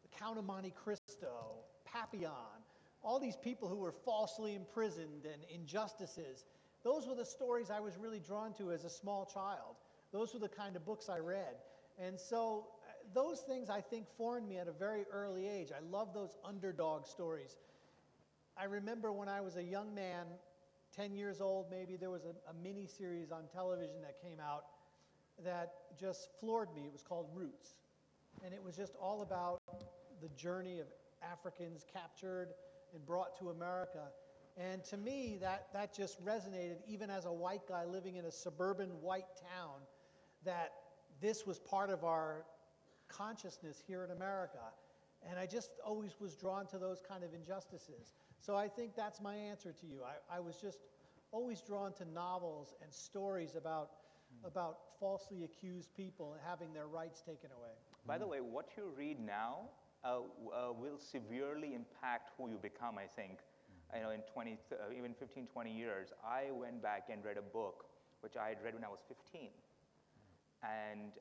S5: The Count of Monte Cristo, Papillon, all these people who were falsely imprisoned and injustices. Those were the stories I was really drawn to as a small child. Those were the kind of books I read. And so those things, I think, formed me at a very early age. I love those underdog stories. I remember when I was a young man, 10 years old maybe, there was a mini-series on television that came out that just floored me. It was called Roots. And it was just all about the journey of Africans captured and brought to America. And to me, that just resonated, even as a white guy living in a suburban white town, that this was part of our consciousness here in America. And I just always was drawn to those kind of injustices. So I think that's my answer to you. I was just always drawn to novels and stories about falsely accused people and having their rights taken away.
S4: By the way, what you read now will severely impact who you become, I think. In even 15, 20 years, I went back and read a book which I had read when I was 15. And,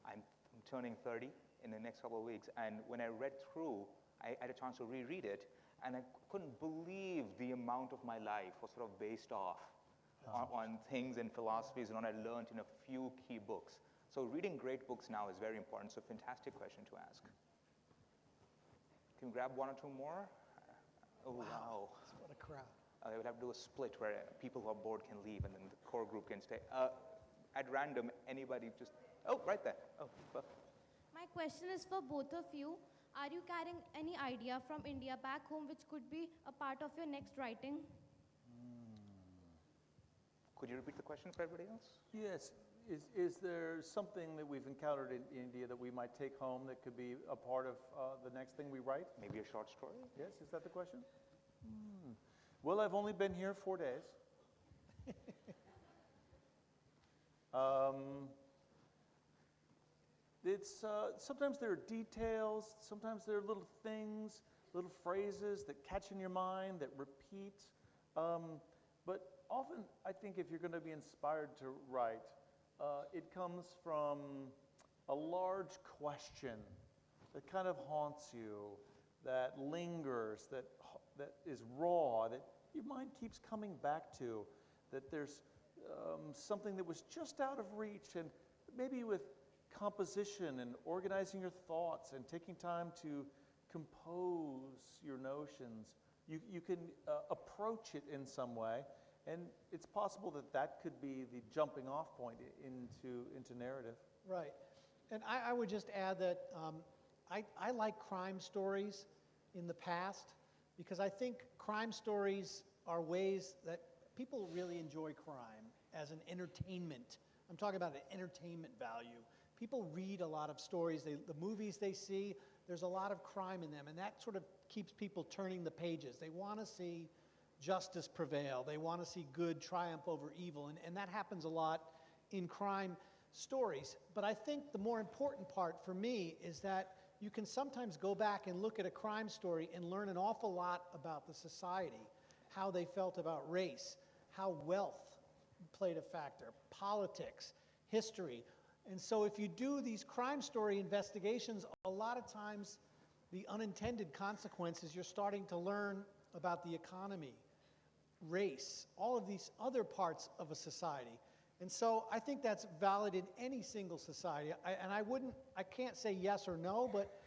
S4: I'm turning 30 in the next couple of weeks. And when I read through, I had a chance to reread it, and I couldn't believe the amount of my life was sort of based off on things and philosophies and what I learned in a few key books. So reading great books now is very important. So fantastic question to ask. Can we grab one or two more? Oh, wow.
S5: What a crowd.
S4: We'll have to do a split where people who are bored can leave and then the core group can stay. At random, anybody just... Oh, right there. Oh, perfect.
S10: My question is for both of you. Are you carrying any idea from India back home which could be a part of your next writing?
S4: Could you repeat the question for everybody else?
S3: Yes. Is there something that we've encountered in India that we might take home that could be a part of the next thing we write?
S4: Maybe a short story?
S3: Yes, is that the question? Well, I've only been here 4 days. Sometimes there are details, sometimes there are little things, little phrases that catch in your mind, that repeat. But often, I think if you're going to be inspired to write, it comes from a large question that kind of haunts you, that lingers, that is raw, that your mind keeps coming back to, that there's something that was just out of reach, and maybe with composition and organizing your thoughts and taking time to compose your notions, you can approach it in some way. And it's possible that could be the jumping off point into narrative.
S5: Right. And I would just add that I like crime stories in the past because I think crime stories are ways that people really enjoy crime as an entertainment. I'm talking about an entertainment value. People read a lot of stories. The movies they see, there's a lot of crime in them, and that sort of keeps people turning the pages. They want to see justice prevail. They want to see good triumph over evil, and that happens a lot in crime stories. But I think the more important part for me is that you can sometimes go back and look at a crime story and learn an awful lot about the society, how they felt about race, how wealth played a factor, politics, history. And so if you do these crime story investigations, a lot of times the unintended consequences, you're starting to learn about the economy, race, all of these other parts of a society. And so I think that's valid in any single society. I can't say yes or no, but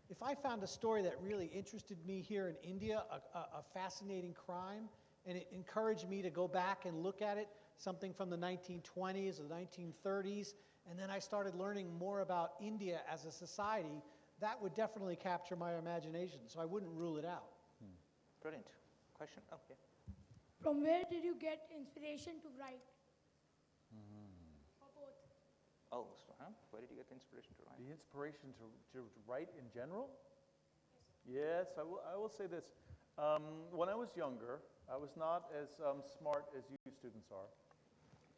S5: if I found a story that really interested me here in India, a fascinating crime, and it encouraged me to go back and look at it, something from the 1920s or the 1930s, and then I started learning more about India as a society, that would definitely capture my imagination, so I wouldn't rule it out.
S4: Brilliant. Question? Okay.
S15: From where did you get inspiration to write? For both.
S4: Oh, so, where did you get the inspiration to write?
S3: The inspiration to write in general? Yes, I will say this. When I was younger, I was not as smart as you students are.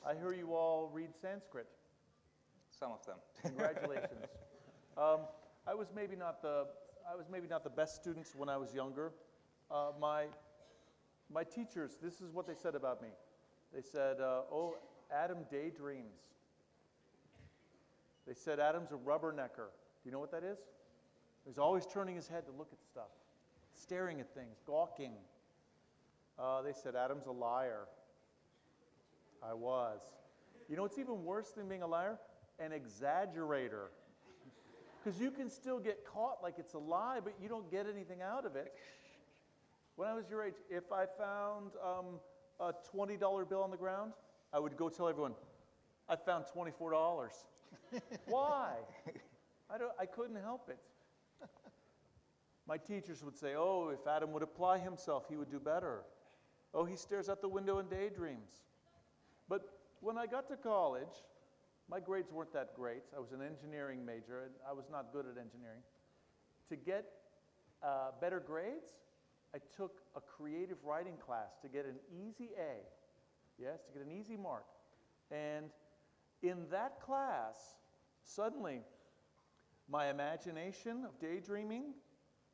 S3: I hear you all read Sanskrit.
S4: Some of them.
S3: Congratulations. I was maybe not the best students when I was younger. My teachers, this is what they said about me. They said, "Oh, Adam daydreams." They said Adam's a rubbernecker. Do you know what that is? He's always turning his head to look at stuff, staring at things, gawking. They said Adam's a liar. I was. You know what's even worse than being a liar? An exaggerator. Because you can still get caught like it's a lie, but you don't get anything out of it. When I was your age, if I found a $20 bill on the ground, I would go tell everyone, I found $24. Why? I couldn't help it. My teachers would say, oh, if Adam would apply himself, he would do better. Oh, he stares out the window and daydreams. But when I got to college, my grades weren't that great. I was an engineering major, and I was not good at engineering. To get better grades, I took a creative writing class to get an easy A. Yes, to get an easy mark. And in that class, suddenly, my imagination of daydreaming,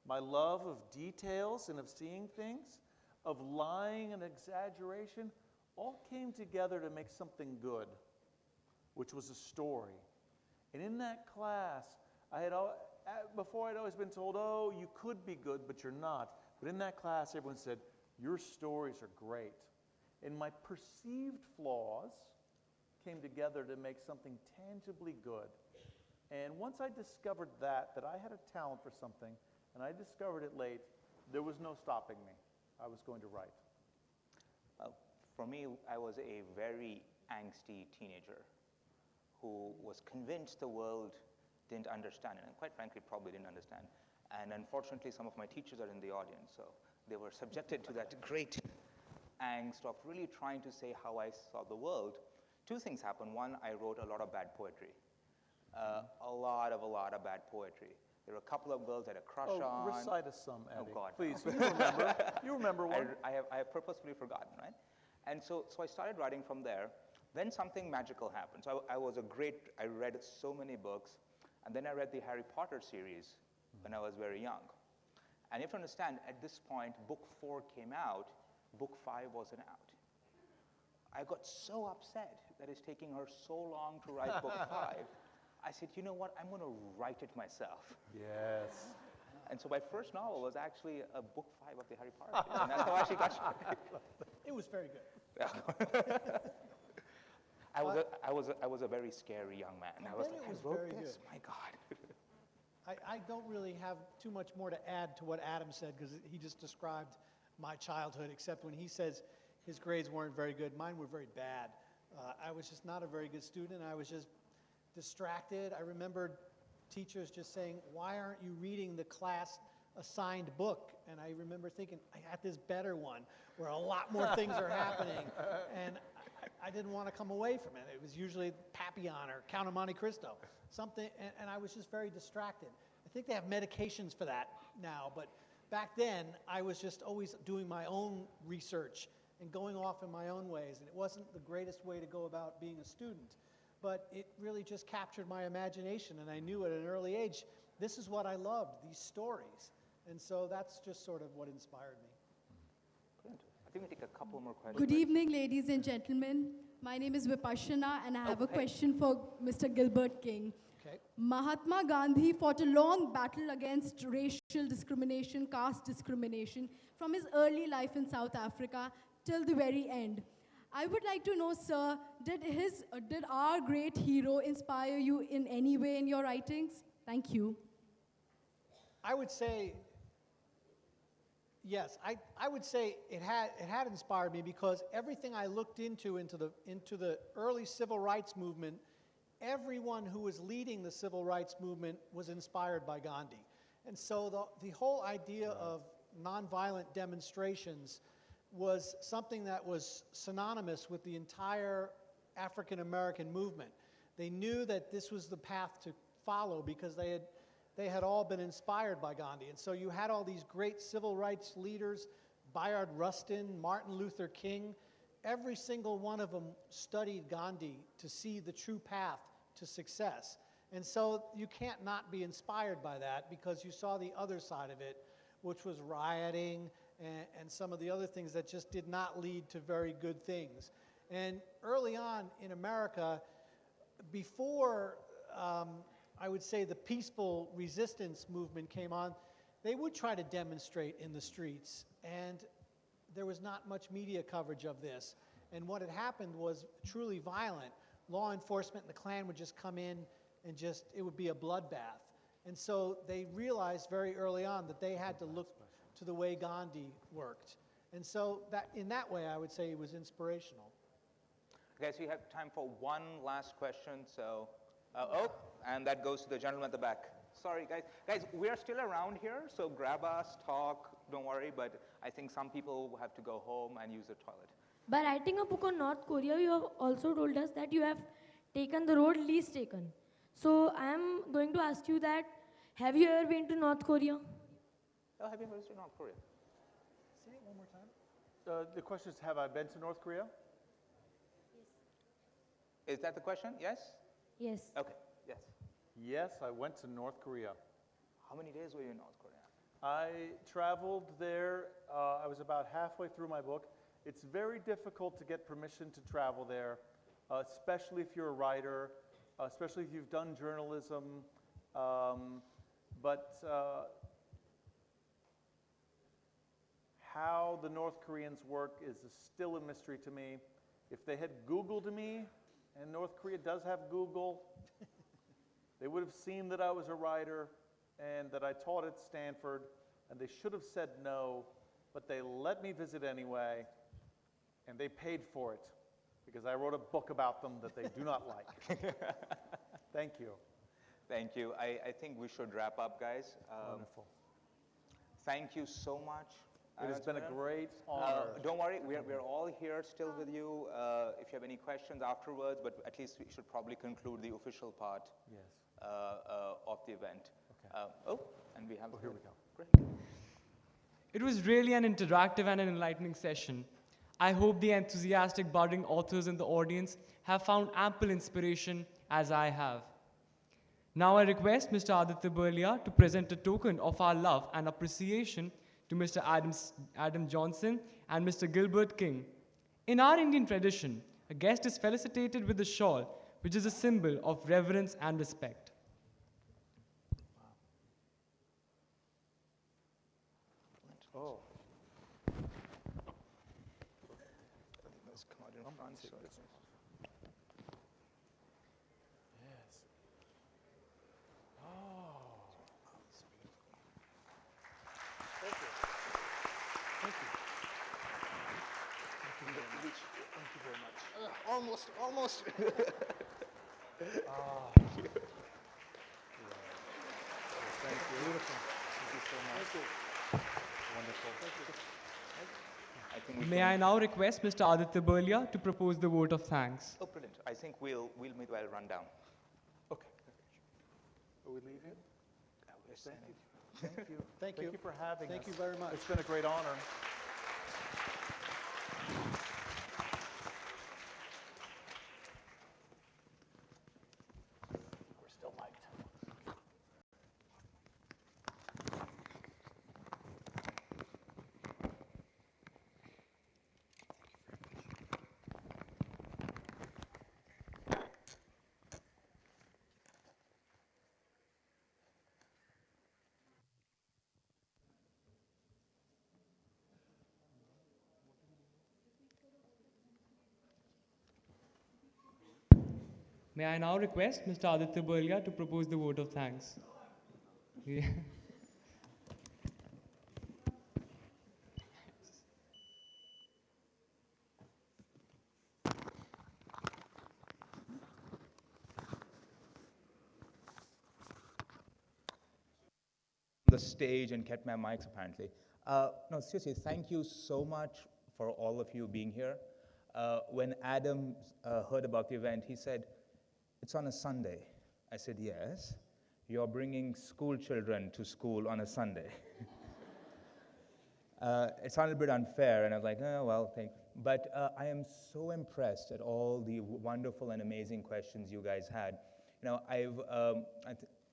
S3: my love of details and of seeing things, of lying and exaggeration, all came together to make something good, which was a story. And in that class, before I'd always been told, oh, you could be good, but you're not. But in that class, everyone said, your stories are great. And my perceived flaws came together to make something tangibly good. And once I discovered that I had a talent for something, and I discovered it late, there was no stopping me. I was going to write.
S4: Well, for me, I was a very angsty teenager who was convinced the world didn't understand it, and quite frankly, probably didn't understand. And unfortunately, some of my teachers are in the audience, so they were subjected to that great angst of really trying to say how I saw the world. Two things happened. One, I wrote a lot of bad poetry. A lot of bad poetry. There were a couple of girls I had a crush on.
S3: Recite us some, Eddie.
S4: Oh, God.
S3: Please, you remember. You remember one.
S4: I have purposefully forgotten, right? And so I started writing from there. Then something magical happened. So I read so many books, and then I read the Harry Potter series when I was very young. And you have to understand, at this point, book 4 came out, book 5 wasn't out. I got so upset that it's taking her so long to write book 5. I said, you know what, I'm going to write it myself.
S3: Yes.
S4: And so my first novel was actually a book 5 of the Harry Potter series, and that's how I actually got started.
S5: It was very good.
S4: I was a very scary young man. I was like, I wrote this? My God.
S5: I don't really have too much more to add to what Adam said, because he just described my childhood, except when he says his grades weren't very good. Mine were very bad. I was just not a very good student. I was just distracted. I remember teachers just saying, why aren't you reading the class assigned book? And I remember thinking, I got this better one where a lot more things are happening. And I didn't want to come away from it. It was usually Papillon or Count of Monte Cristo, something, and I was just very distracted. I think they have medications for that now, but back then I was just always doing my own research and going off in my own ways, and it wasn't the greatest way to go about being a student. But it really just captured my imagination, and I knew at an early age, this is what I loved, these stories. And so that's just sort of what inspired me.
S4: I think we take a couple more questions.
S16: Good evening, ladies and gentlemen. My name is Vipassana, and I have a question for Mr. Gilbert King.
S5: Okay.
S16: Mahatma Gandhi fought a long battle against racial discrimination, caste discrimination, from his early life in South Africa till the very end. I would like to know, sir, did our great hero inspire you in any way in your writings? Thank you.
S5: I would say, yes. I would say it had inspired me, because everything I looked into the early civil rights movement, everyone who was leading the civil rights movement was inspired by Gandhi. And so the whole idea of nonviolent demonstrations was something that was synonymous with the entire African American movement. They knew that this was the path to follow, because they had all been inspired by Gandhi. And so you had all these great civil rights leaders, Bayard Rustin, Martin Luther King. Every single one of them studied Gandhi to see the true path to success. And so you can't not be inspired by that, because you saw the other side of it, which was rioting and some of the other things that just did not lead to very good things. And early on in America, before I would say the peaceful resistance movement came on, they would try to demonstrate in the streets, and there was not much media coverage of this. And what had happened was truly violent. Law enforcement and the Klan would just come in and it would be a bloodbath. And so they realized very early on that they had to look to the way Gandhi worked. And so that, in that way, I would say it was inspirational.
S4: Okay, so you have time for one last question. So, and that goes to the gentleman at the back. Sorry, guys. Guys, we are still around here, so grab us, talk, don't worry, but I think some people have to go home and use the toilet.
S17: By writing a book on North Korea, you have also told us that you have taken the road least taken. So I am going to ask you that, have you ever been to North Korea?
S4: Oh, have you ever visited North Korea?
S5: Say it one more time.
S3: The question is, have I been to North Korea?
S4: Is that the question? Yes?
S17: Yes.
S4: Okay, yes.
S3: Yes, I went to North Korea.
S4: How many days were you in North Korea?
S3: I traveled there. I was about halfway through my book. It's very difficult to get permission to travel there, especially if you're a writer, especially if you've done journalism. But how the North Koreans work is still a mystery to me. If they had Googled me, and North Korea does have Google, they would have seen that I was a writer and that I taught at Stanford, and they should have said no, but they let me visit anyway, and they paid for it because I wrote a book about them that they do not like. Thank you.
S4: Thank you. I think we should wrap up, guys.
S3: Wonderful.
S4: Thank you so much.
S3: It has been a great honor.
S4: Don't worry, we're all here still with you. If you have any questions afterwards, but at least we should probably conclude the official part of the event.
S3: Okay.
S4: And we have.
S3: Here we go.
S4: Great.
S2: It was really an interactive and an enlightening session. I hope the enthusiastic budding authors in the audience have found ample inspiration as I have. Now I request Mr. Aditya Birlia to present a token of our love and appreciation to Mr. Adam Johnson and Mr. Gilbert King. In our Indian tradition, a guest is felicitated with a shawl, which is a symbol of reverence and respect.
S3: Oh.
S4: Let's come out in front. So
S3: Yes. Oh. Thank you. Thank you. Thank you very much.
S4: Almost.
S3: Thank you. Beautiful. Thank you so much. Thank you. Wonderful. Thank you.
S2: May I now request Mr. Aditya Birlia to propose the vote of thanks.
S4: Oh, brilliant. I think we'll meanwhile run down.
S3: Okay. Are we leaving? Thank you. Thank you.
S5: Thank you.
S3: Thank you for having us.
S5: Thank you very much.
S3: It's been a great honor. We're still mic'd.
S2: May I now request Mr. Aditya Birlia to propose the vote of thanks. Yeah.
S4: The stage and kept my mics apparently. No, seriously, thank you so much for all of you being here. When Adam heard about the event, he said, "It's on a Sunday." I said, "Yes, you're bringing school children to school on a Sunday." It sounded a bit unfair, and I was like, "Oh, well, thank." But I am so impressed at all the wonderful and amazing questions you guys had. You know,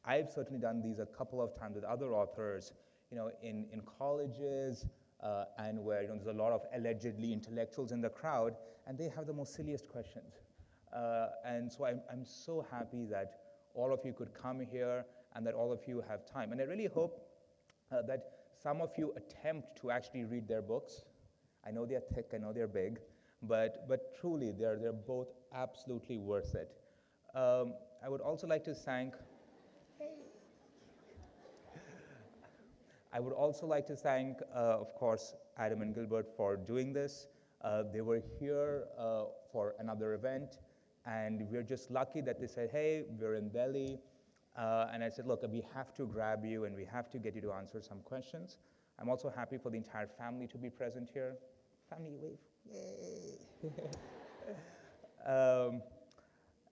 S4: I've certainly done these a couple of times with other authors, you know, in colleges, and where, you know, there's a lot of allegedly intellectuals in the crowd, and they have the most silliest questions. And so I'm so happy that all of you could come here and that all of you have time. And I really hope that some of you attempt to actually read their books. I know they're thick, I know they're big, but truly, they're both absolutely worth it. I would also like to thank of course, Adam and Gilbert for doing this. They were here for another event, and we're just lucky that they said, hey, we're in Delhi. And I said, look, we have to grab you and we have to get you to answer some questions. I'm also happy for the entire family to be present here. Family wave, yay!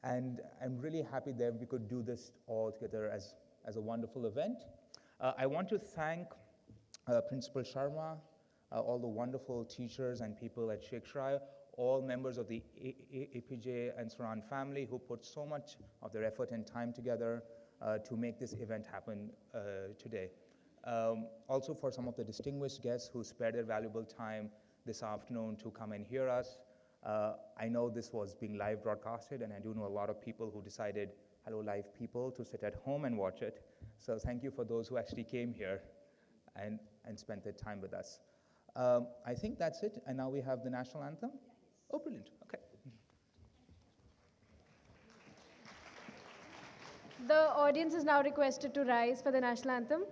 S4: And I'm really happy that we could do this all together as a wonderful event. I want to thank Principal Sharma, all the wonderful teachers and people at Shiksha, all members of the APJ and Saran family who put so much of their effort and time together to make this event happen today. Also for some of the distinguished guests who spared their valuable time this afternoon to come and hear us. I know this was being live broadcasted, and I do know a lot of people who decided, hello live people, to sit at home and watch it. So thank you for those who actually came here and spent their time with us. I think that's it, and now we have the national anthem. Oh, brilliant, okay.
S18: The audience is now requested to rise for the national anthem.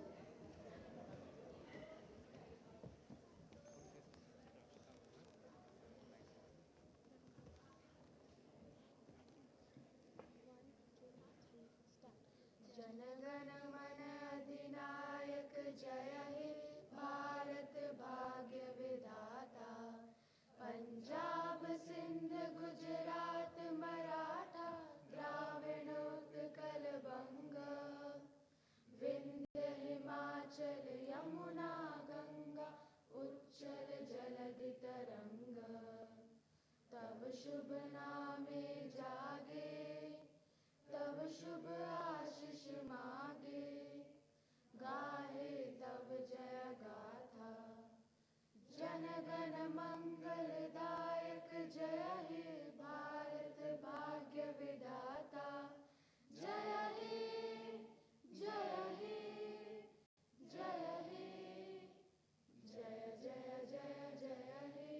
S1: Punjab Sindh Gujarat Maratha Dravida Utkal बंग विंध्य हिमाचल यमुना गंगा उच्चल जलधि तरंग तब शुभ नामे जागे तब शुभ आशीष मागे गाहे तब जय गाथा जन गण मंगलदायक जय हे भारत भाग्य विधाता जय हे जय हे जय हे जय जय जय जय हे.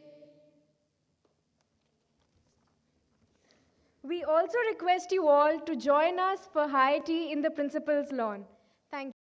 S18: We also request you all to join us for high tea in the principal's lawn. Thank you.